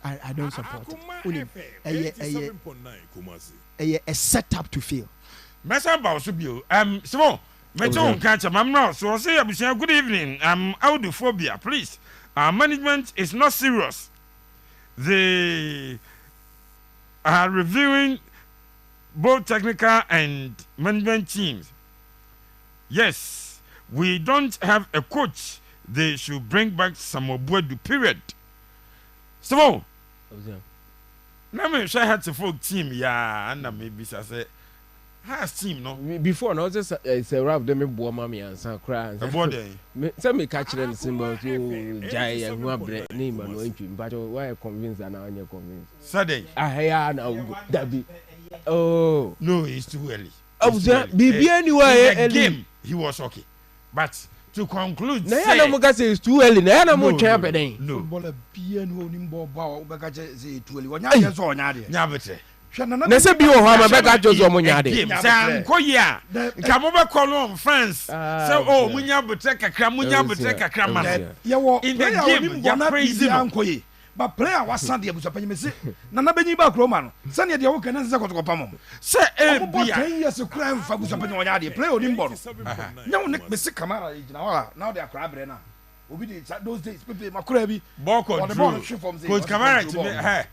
[SPEAKER 7] I don't support it. A setup to fail.
[SPEAKER 1] Mesa Bausubio, so Meton catch I'm not so say good evening. Audiophobia, please. Our management is not serious. They are reviewing both technical and management teams. Yes, we don't have a coach. They should bring back some Obuedu, period. So, let me share had to folk team, yeah, and maybe I say, has team, no?
[SPEAKER 6] Before, no, it's a rap, them boy, mommy, and some cry. Some me catch them symbol to Jay and one name and no but why convinced and now you're convinced?
[SPEAKER 1] Saturday,
[SPEAKER 6] I hear now that be. Oh,
[SPEAKER 1] no, it's too early.
[SPEAKER 6] Be anyway,
[SPEAKER 1] in the game, he was okay. But to conclude,
[SPEAKER 6] say it's too early. No.
[SPEAKER 2] Footballer BN nimbo ba obeka say too early. Onya ye so onya de.
[SPEAKER 1] Nya bete.
[SPEAKER 6] Na say bi wo ho ama beka jo zo monya de.
[SPEAKER 1] Sam koya. Nka mo be call on France. Say oh munya bete kakra man.
[SPEAKER 2] Ye wo
[SPEAKER 1] in the game ya crazy
[SPEAKER 2] ankoye. But player was Sunday abusa panyi me say nana benyi ba kroma no. Sane de wo kan say Kotoko pamom.
[SPEAKER 1] Say e bia
[SPEAKER 2] 10 years crime fa abusa panyi onya de play onimbo no. Nya wo me say Kamara ejina wala now they are crab na. Obi dey those days people makura bi
[SPEAKER 1] ball control. Coach Kamara to me hey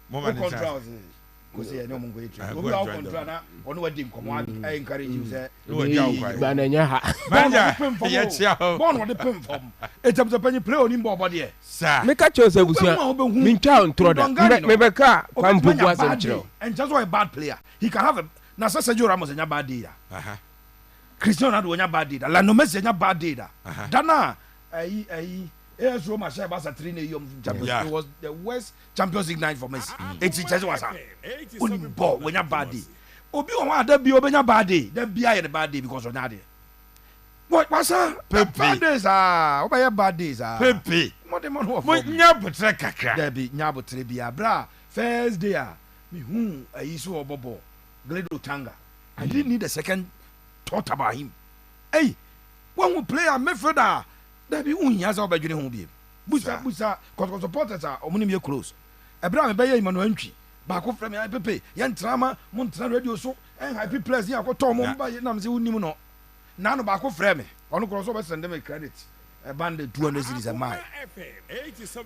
[SPEAKER 1] moment
[SPEAKER 2] control ko say no mo go etu. Obi wa control na ono wadi nkomo I encourage you say
[SPEAKER 1] no wadi awkwai.
[SPEAKER 6] Ba na nya ha.
[SPEAKER 1] Manja ye chia ho.
[SPEAKER 2] Ball no dey pem fom. Etam panyi play onimbo obo de.
[SPEAKER 1] Sir.
[SPEAKER 6] Me catch us abusia. Me twa ontro da. Me be ka kwampo bu asem chiro.
[SPEAKER 2] And just a bad player. He can have a na Sergio Ramos nya bad day. Cristiano Ronaldo nya bad day. Lionel Messi nya bad day. Dana AS Roma share Barca 3 Champions. It was the worst Champions League night for Messi. It's just was only ball when you bad day. Obi on wa da bi obenya bad day. That be the bad day because of that. What's that? Bad days obaya bad days
[SPEAKER 1] Pepe.
[SPEAKER 2] Mo de mo no.
[SPEAKER 1] Mo nya betre kakra.
[SPEAKER 2] There be nya betre bia bra. First day me ayiso obobo. Gledo Tanga. I didn't need a second thought about him. Hey, when we play a midfielder, there be unya za obadwene ho biem. Busa Kotoko supporters are omunim ye close. Ebra me beye Emmanuel Ntwi. Ba ko frame Pepe, ye ntrama mo ntra radio so en happy players ye akoto mo ba ye nam se unim no. Na no ba ko frame. Ono kro so be send them a credit. A band 200 series a mile.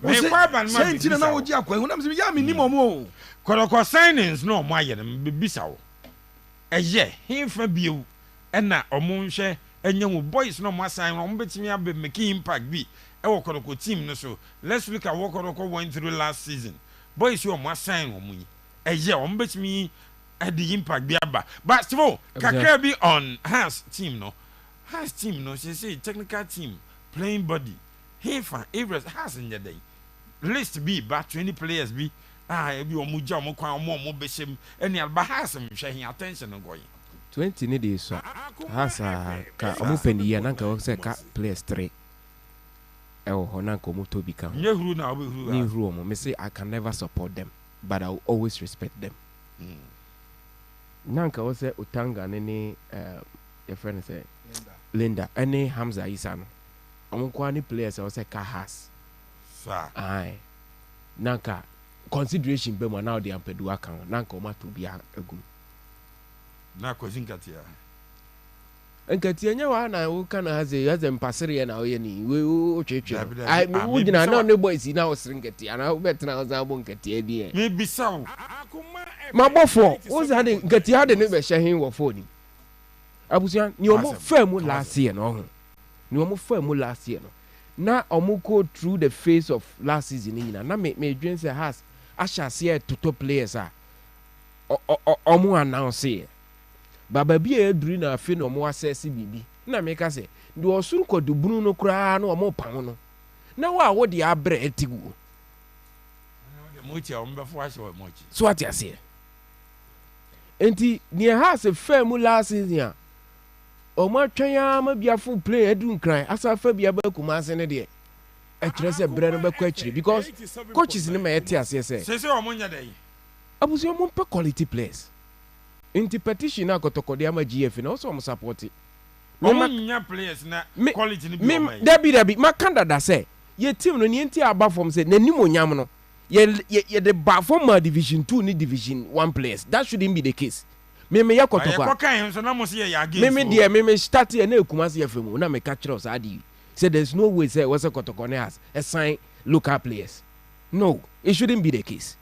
[SPEAKER 1] Me kwa ban man.
[SPEAKER 2] Say na oji akwa hu nam se ya me nimo mo.
[SPEAKER 1] Kotoko signings no mo aye dem bisa wo. Eye himfa biu na omo nhwe enya wo boys no mo assign no mo betimi abe make impact bi e wo Kotoko team no so. Let's look at what Kotoko went through last season. Boys you mo assign wo munyi eye wo mo betimi adi impact bi aba. But still kakra bi on Has team no say technical team playing body himfa Everest Has in the day list be about 20 players be ebi omo ja omo kwan omo beshem eni alba Has hwe hin attention no goyi
[SPEAKER 6] 20 ne dey so Has ka omo peni ya nanka wo say ka players 3 ɛwɔ hɔ na nka ɔmo tɔ bi ka ho
[SPEAKER 1] nye huru na obi
[SPEAKER 6] ne
[SPEAKER 1] huru
[SPEAKER 6] huru ɔmo me say I can never support them but I will always respect them na nka wɔ sɛ Otanga ne yɛfrɛ no sɛ Linda ɛne Hamza Isa no ɔmo nkoa ne players a wɔ sɛ Kahas
[SPEAKER 1] sa
[SPEAKER 6] aye na nka consideration bɛ mu a na ɔde ampadu aka ho na nka ɔmo ato bi agum
[SPEAKER 1] na Kwesi Nkatia
[SPEAKER 6] nkati enye wa na wo kana haze mpasere na wo ni wo twetwe
[SPEAKER 1] Dabi, dabi.
[SPEAKER 6] ai
[SPEAKER 1] Ah,
[SPEAKER 6] wo
[SPEAKER 1] me
[SPEAKER 6] gina
[SPEAKER 1] bisa
[SPEAKER 6] na
[SPEAKER 1] wa-
[SPEAKER 6] ne boys na wo sere nkati ana wo betena wo za bo nkati adi e
[SPEAKER 1] me bisaw
[SPEAKER 6] ma bofo wo za de nkati ha de ne be hye hen wo phone abusia ni omo
[SPEAKER 1] Awesome.
[SPEAKER 6] famu last year no ho ni omo famu last year no na omo go through the phase of last season ni na me dwen say has ahyase toto players a omo announce e baba bi e duri na afi no mo assess bibi na me ka se de osuru kodubunu no kura na omo pan no na wa wo de abre etigu
[SPEAKER 1] mochi a ombefo ahye wa mochi
[SPEAKER 6] so ati ase enti ne ha se famu last season a omo atwen ya ma biafo play edu nkran asa fa bia ba kuma ase ne de e kire se bre no be kwa kire because coaches ne ma yete ase se
[SPEAKER 1] sese omonya dai
[SPEAKER 6] abusi omo pe quality players enti petition na Kotoko de ama GF na so omo support
[SPEAKER 1] omonya players na
[SPEAKER 6] me-
[SPEAKER 1] quality ni bi
[SPEAKER 6] me
[SPEAKER 1] omai
[SPEAKER 6] dabi ma kanda say ye team no ni enti aba from say nanim onyam no ye the ba from division 2 ni division 1 players that shouldn't be the case me ya Kotoko
[SPEAKER 1] ko kan so na mo se ya game
[SPEAKER 6] me start here na ekumase ye femu na me ka kire us adi say there's no way say was Kotoko ne has assign local players no it shouldn't be the case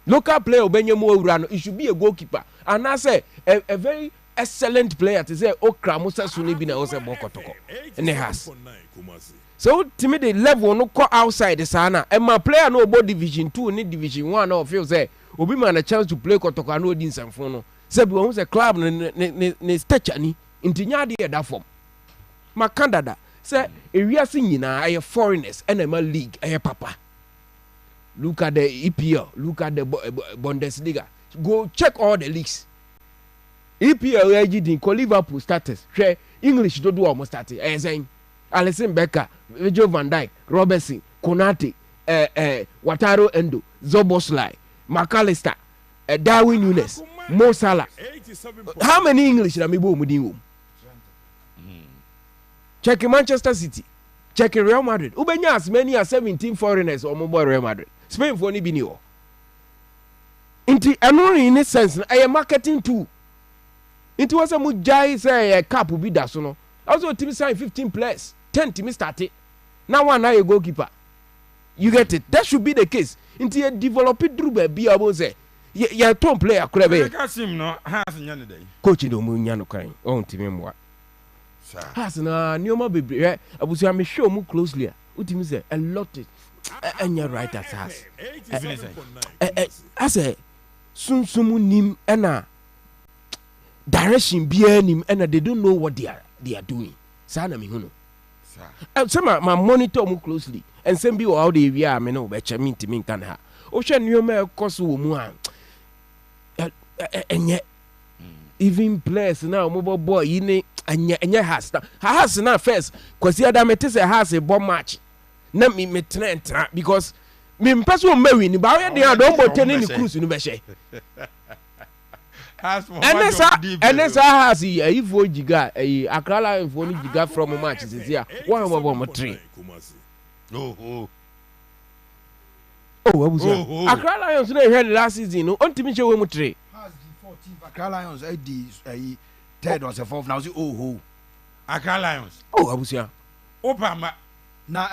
[SPEAKER 6] local player obenye mo awura no it should be a goalkeeper and I say a very excellent player to say okra musa suni bi na o say Kotoko ne has so to me the level no go outside the sana and my player no about division 2 ni division 1 no feel say obi man a chance to play Kotoko no di nsamfo no say bi won say club ne stature ni intinya de da form ma Canada say ewiase nyina aye foreigners and ma league aye papa look at the EPL look at the Bundesliga go check all the leagues EPL agd ko Liverpool starters hwe English do do almost start saying Alisson Becker, Virgil van Dijk, Robertson, Konate, Wataru Endo, Zoboslai, McAllister, Darwin Nunes, Mo Salah. How many English na mibo mudin check Manchester City, check Real Madrid. Ubenya as many as 17 foreigners or mobile Real Madrid. Spain for ni bi ni o. Inti eno in a sense na marketing tool. Inti wasa mu jai say cap bi da so no. Also team sign 15 players. 10 team started. Now one a goalkeeper. You get it? That should be the case. Until you develop it through baby about say you don't play a crab.
[SPEAKER 1] ka sim no has nya ne dai
[SPEAKER 6] Coach no mu nya no kan. On team mo.
[SPEAKER 1] sa
[SPEAKER 6] Has na nioma bebre. Abusu am show mu closely. Utimi say a lot anya right as has. As a sunsumu nim ena direction bia nim ena they don't know what they are doing. Sana mi hunu. Say my monitor mu closely and send be how they we are me no be che me ntimi kan ha o hwe nneoma ekoso wo mu a enye even players now mo boy yi ne enye has na first kwasi ada me say has a bomb match na me trend because me mpese o mawi ni ba we dey don bo teni ni cruise ni be hye Enesa has ifo jiga akrala info ni jiga from match zizia one mo 3
[SPEAKER 1] oh
[SPEAKER 6] abuso akrala Lions na hwe last season no ontimi hwe we mu 3
[SPEAKER 2] has the 14 Accra Lions the third or the fourth now say
[SPEAKER 1] Accra Lions
[SPEAKER 6] abuso
[SPEAKER 1] opa ma
[SPEAKER 2] na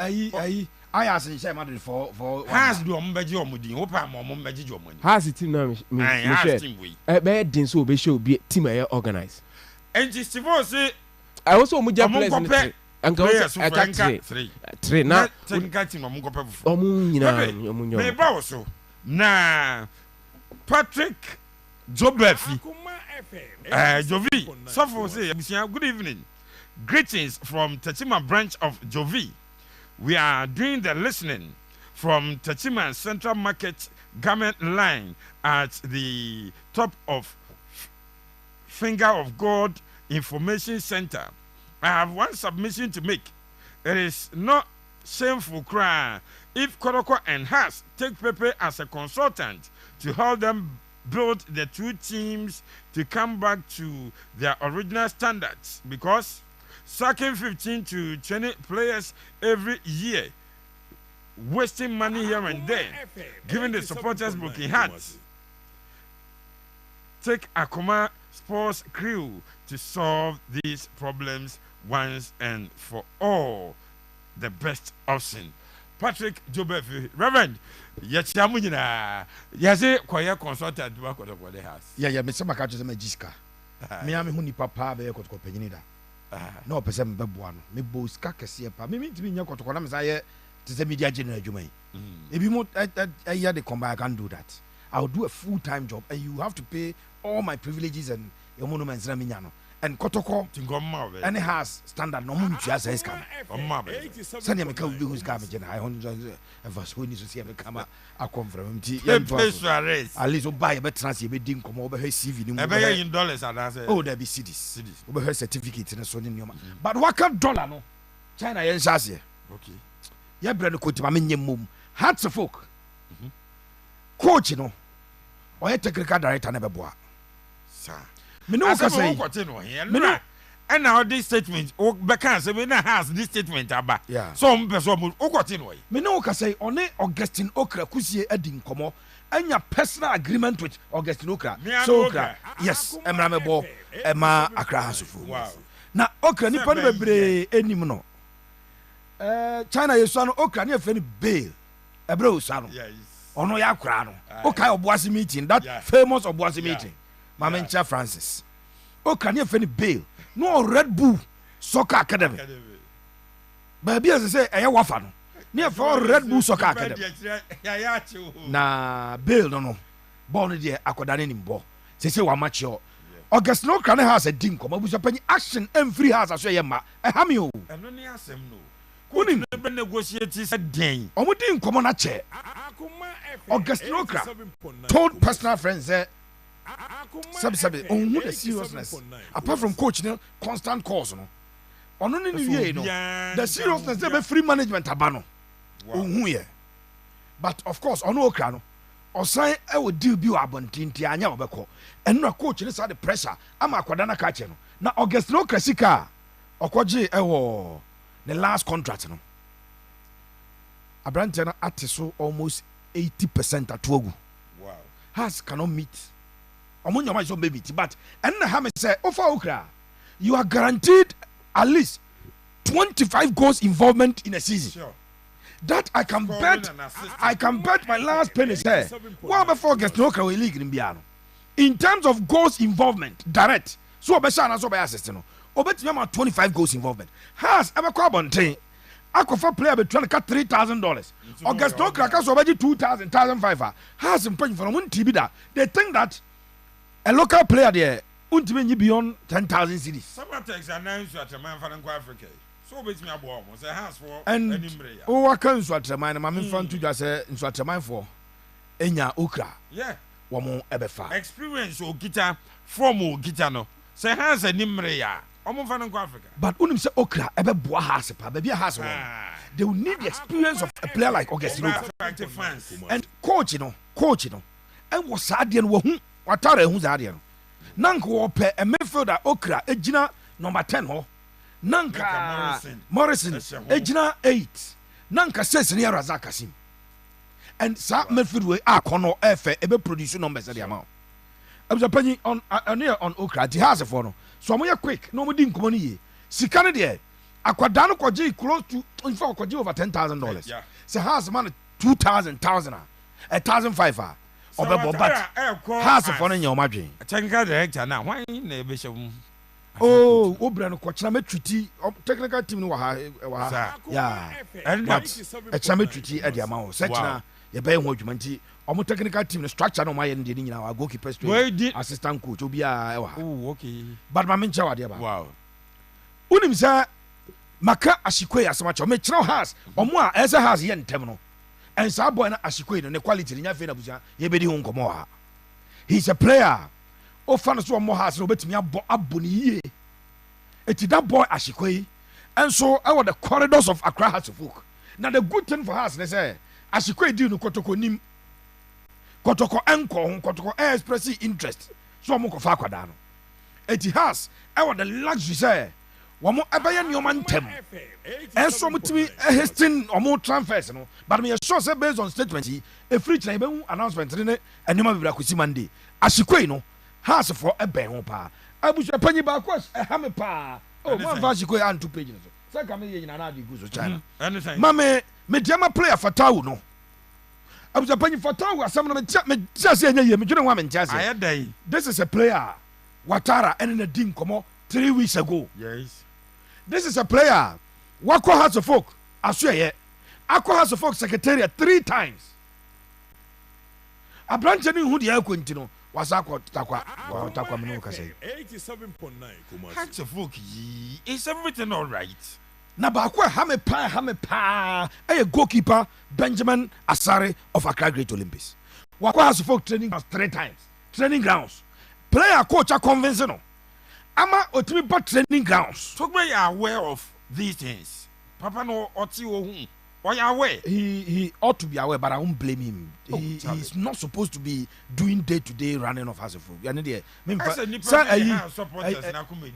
[SPEAKER 2] Ayas in Shema for
[SPEAKER 1] has do ombeji omudin opa ma ombeji omani
[SPEAKER 6] has team na me
[SPEAKER 1] has
[SPEAKER 6] share
[SPEAKER 1] team we
[SPEAKER 6] be din so be show be team e organize
[SPEAKER 1] and just for say
[SPEAKER 6] I also mu jam players in 3 anka
[SPEAKER 1] players
[SPEAKER 6] I can't 3
[SPEAKER 1] na
[SPEAKER 6] na
[SPEAKER 1] technical team omo kope fu
[SPEAKER 6] omu nyina
[SPEAKER 1] me
[SPEAKER 6] omu nyo
[SPEAKER 1] ba wo so na Patrick Jobefi Jovi so for say good evening, greetings from Tachima branch of Jovi. We are doing the listening from Tachima Central Market Garment Line at the top of Finger of God Information Center. I have one submission to make. It is not shameful cry if Kotoko and Haas take Pepe as a consultant to help them build the two teams to come back to their original standards, because sacking 15 to 20 players every year, wasting money here and there, giving the supporters broken hearts. Take Akoma Sports crew to solve these problems once and for all. The best option. Patrick Jobefi, Reverend, yɛkyia mu nyinaa yɛse kɔyɛ consultant wa Kotoko de house.
[SPEAKER 2] Yeah, me sama ka kyerɛ sɛ magiska. Me a me ho nipa paa bɛyɛ Kotoko panyini da. Na ɔpɛ sɛ mbɛboa no. Me bo sika kɛseɛ paa. Me ntimi nya Kotoko na me sa yɛ te sɛ media general adwuma yi. Ebi mo ɛyɛ de combine, I can't do that. I'll do a full-time job and you have to pay all my privileges and your monuments na me nya no. And Kotoko and it has standard no mun tua say scam. Send me ka who is coming I 100 of who needs to see me come a come from at least buy a better chance you be din come over her CV
[SPEAKER 1] in dollars and I say
[SPEAKER 2] oh there be cities over her certificate in a son in your man. But what can dollar no China yen shase
[SPEAKER 1] okay
[SPEAKER 2] ya brand coach ma menye mum hats of folk coach no or technical director na beboa
[SPEAKER 1] sir
[SPEAKER 2] me no ka say
[SPEAKER 1] me no and now this statement o be kan say me na has this statement aba so mo person mo o kote no
[SPEAKER 2] me no ka say one Augustine Okra kusie adi nkomo anya personal agreement with Augustine Okra so Okra yes emra me bo ema Accra Hasofo na Okra ni pa no bebre enim no China yeso no Okra ni afa ni bail ebre osa no ono ya akra no okay oboase meeting that famous oboase meeting Mamencha Francis. Oh, can you find bail? No Red Bull Soccer Academy. Baby, as I say, I wafa no. Near for Red Bull Soccer Academy. Na bail no. Born there, Akodane nimbo. Say wa match yo. August no can has a dim come. Abuja penny action and free house as you ma. Ham you.
[SPEAKER 1] And no near sem no. Couldn't negotiate said day.
[SPEAKER 2] Omo dim come na chair. August no told personal friends there. Sabi on the seriousness apart from coach no constant calls no ono ni wie no the seriousness dey be free management abano ohun ye but of course ono Okra no osan e wo deal bi abontinti anya obekọ eno coach ni sa the pressure ama akwada na ka che no na August no Okra sika okoje e wo the last contract no abrante na atiso almost 80% atogu wow has cannot meet but and Ham say over Okra you are guaranteed at least 25 goals involvement in a season. Sure. That I can bet my last penny say well before get no Okra league in Biano. In terms of goals involvement direct so obesha so by assist no obetimi 25 goals involvement has ever call bonten akọfa player be trying to cut $3,000 August Okra ka so obeji 2,000 1,500 has in point for one TV that they think that a local player there untimi beyond 10,000 cedis.
[SPEAKER 1] Some attacks announced at a man for Africa. So bet me abo mo say house for
[SPEAKER 2] and o wa kan so atreman ma me fan to just say so atreman for enya Okra.
[SPEAKER 1] Yeah.
[SPEAKER 2] Wo mo ebefa.
[SPEAKER 1] Experience o guitar form o guitar no. Say house animre ya. Omo fan Africa. But
[SPEAKER 2] unim say Okra ebeboa house pa baby house one. They will need the experience of a player like August Okra. And coach no and was sad and wo hu watare hu zaade no nanka wo pe a midfielder Okra ejina number 10 ho nanka Morrison ejina 8 nanka 6 ne Razak Kasim and sa midfield we akono efe ebe produce numbers dey amount abapani on Okra the house for no so mo ye quick no mo di nkomo ni ye sika ne de akwada no kwaje close to in fact kwaje over $10,000 say house man 2,000 1,500 obebo but has for no nyoma dwen
[SPEAKER 1] technical director na why na ebe hyem
[SPEAKER 2] oh obra no kwachina metwiti technical team no wa yeah and but ekira metwiti e de ama wo sekina ye be ho adwuma nti omo technical team no structure no ma ye de nyina wa goalkeeper straight assistant coach obi a e wa
[SPEAKER 1] oh okay
[SPEAKER 2] but ma mencha wa de ba
[SPEAKER 1] wow
[SPEAKER 2] unim sa maka ashikwe asamacho me kira has omo a ese has ye ntem no and sa boy na ashikwe no ne quality nya fe na buja ye be di ho nkomo ha he's a player o fan so omo has no betimi aboni yie eti that boy ashikwe and so I want the corridors of Accra Hasofok Now the good thing for us, they say, as you quite do no Kotoko nim, Kotoko enko, Kotoko expressing interest. So I'm going to fakwadano. It has, I want the luxury say, one more abayan your man tem. And so much to me, a hasting or more transfers, no. But me a sure say based on statement, a free tribal announcement in it, and you might be like Monday. As you quite know, has for a bang pa. I wish a penny backwards, a hammer pa. Oh, one verse you go on 2 pages. So come in and I go to China. Mamma, me jama player for town, no. I was a penny for town, some of them just say, you don't want me just. I had day. This is a player, Watara, and in a ding come 3 weeks ago. Yes. This is a player, Wako House of Folk, I swear, yeah. Aqua House of Folk Secretariat 3 times. A branch who the air continue. Was Aqua Takwa Minuka say
[SPEAKER 3] 87.9
[SPEAKER 1] House of Folk, is everything all right?
[SPEAKER 2] Nabakwa Hame a goalkeeper Benjamin Asare of Accra Great Olympics. Wako House of Folk training grounds 3 times. Training grounds. Player coach are conventional. Ama Otimipa training grounds.
[SPEAKER 1] So we are aware of these things. Papa no Oti Ohun. Why are aware?
[SPEAKER 2] He ought to be aware, but I won't blame him. He's not supposed to be doing day-to-day running of House of Folk.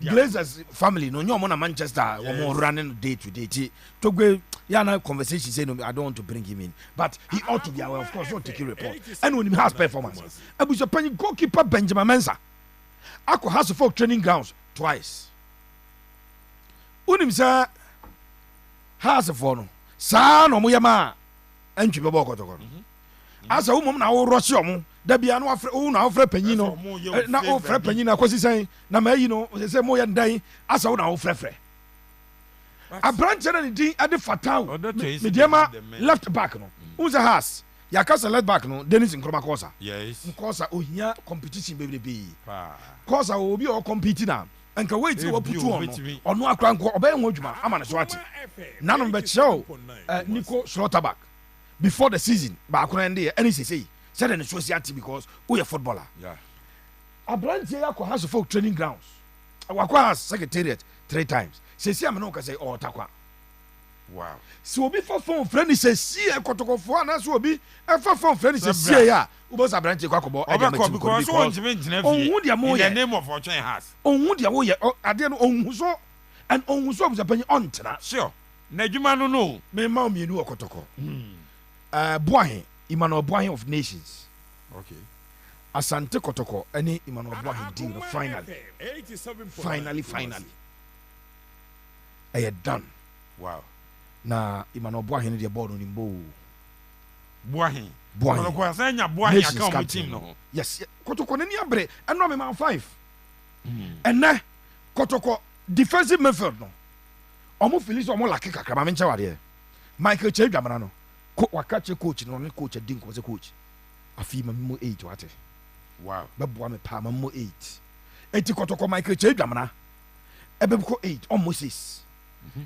[SPEAKER 2] Glazers family, no, you're on Manchester, or running day-to-day. Togwe, Yana conversation say no, I don't want to bring him in, but he ought to be aware. Of course, not take a report. And when he has performance, I was a penny goalkeeper Benjamin Mensah. Ako House of Folk training grounds twice. Unim sa House of Folk. Saa no moyama antwi bebo Kotoko asa wo mom na wo rush omo da bia no afre wo na afre panyin no na wo frɛ panyin na akosi san na mayi no se mo yɛ ndan asa wo na wo frɛ abranche na din ade fatao mediama left back no unza has yakasa left back no Dennis Nkrumah Kosa
[SPEAKER 1] yes
[SPEAKER 2] Kosa ohia competition bebrebe Kosa obi o compete na anka wait wo putu ono akra nko obey ho adwuma ama ne so ate nanom be chew Nico Schlotterback before the season ba akra ndey any say said ne so ate because we a footballer
[SPEAKER 1] yeah
[SPEAKER 2] Abranche yakọ House of Folk training grounds wakọ has secretariat 3 times say am no ka say oh takwa
[SPEAKER 1] wow
[SPEAKER 2] so obi for phone friend say see Kotoko fo na so obi for phone friend say see ya ubos Abranche kwa kobo
[SPEAKER 1] because so ntime ntine fi in the name of Ochwen House
[SPEAKER 2] onhu dia wo ye ade no onhu so and onhu so obusapanyi ontena
[SPEAKER 1] sure na adwuma no
[SPEAKER 2] me ma mienu Kotoko Boahen Emmanuel Boahen of Nations
[SPEAKER 1] okay
[SPEAKER 2] Asante Kotoko any Emmanuel Boahen deal finally I done
[SPEAKER 1] wow
[SPEAKER 2] na Emmanuel Boahen the board on nimbo
[SPEAKER 1] Boahen Kotoko asanya Boahen account team no
[SPEAKER 2] yes Kotoko ni abre and no me man 5 and na Kotoko defensive midfield no omo Felix omo laki kakra ma mencha wade Michael Chedwamana no wakache coach no coach adin ko se coach afi ma mo 8 wate
[SPEAKER 1] wow
[SPEAKER 2] bebo me pa ma mo 8 enti Kotoko Michael Chedwamana ebeko 8 almost 6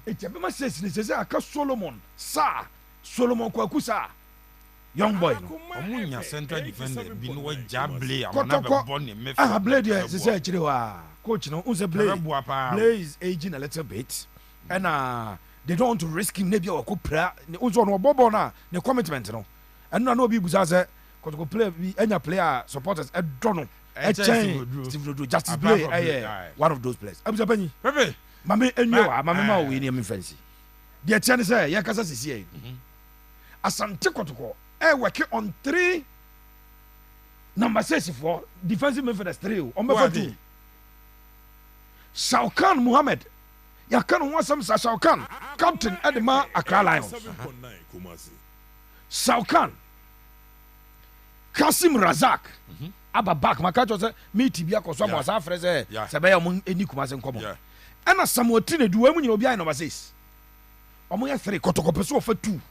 [SPEAKER 2] enti ebema 6 ni se aka Solomon Kwaku sa young boy no
[SPEAKER 1] omunya central defender bi no jable amana be born me fa
[SPEAKER 2] blade se se chire wa coach no unse blade is aging a little bit and they don't want to risk him maybe or kupra unso no bobo na ne commitment no and no obi busa se Kotoko play bi enya player supporters e do no e change Steve Rodo Justice play one of those players abusa panyi
[SPEAKER 1] pepe
[SPEAKER 2] mame enyo mame ma we ni me fancy de tiane se ya kasa sisi Asante Kotoko working on 3 number 6 for defensive midfielders 3 on me 2 Shaukan Muhammad ya kan ho asam sa Shaukan captain Edema Accra Lions Shaukan Kasim Razak aba back makacho say me tibia ko so mo sa frɛ se be ya mo eni Kumasi nkomo ana Samuel Tinedu wa mu nyina obi ai number 6 omo ya 3 Kotoko peso of 2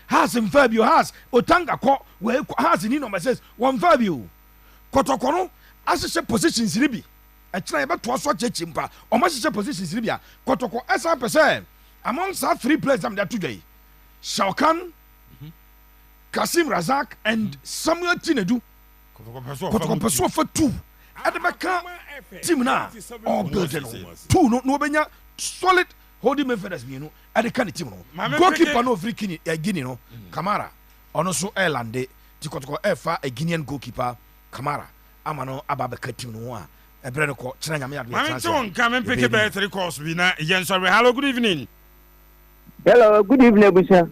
[SPEAKER 2] has in Fabio has Otanga ko we has ni number 6 one Fabio Kotoko no asese positions ni bi e kira be to so chechimpa o ma asese positions ni bi a Kotoko esa percent among sa 3 players am there today Shaukan Kasim Razak and Samuel Tinedu Kotoko peso for 2 adebeka team na all building 2 no benya solid holding midfielders mienu ɛde ka ne team no
[SPEAKER 1] Maame
[SPEAKER 2] goalkeeper
[SPEAKER 1] Peke-
[SPEAKER 2] no ofiri Guinea no Kamara ɔno so ɛlande ti kɔtɔkɔ ɛfa a Guinean goalkeeper Kamara ama no aba bɛka team no ho a ɛbrɛ no kɔ kyerɛ nyame ade
[SPEAKER 1] Mame nte wo nka mempeke bɛyɛ 3 calls bi na yɛnsɔre. Hello, good evening.
[SPEAKER 8] Hello, good evening, Busha.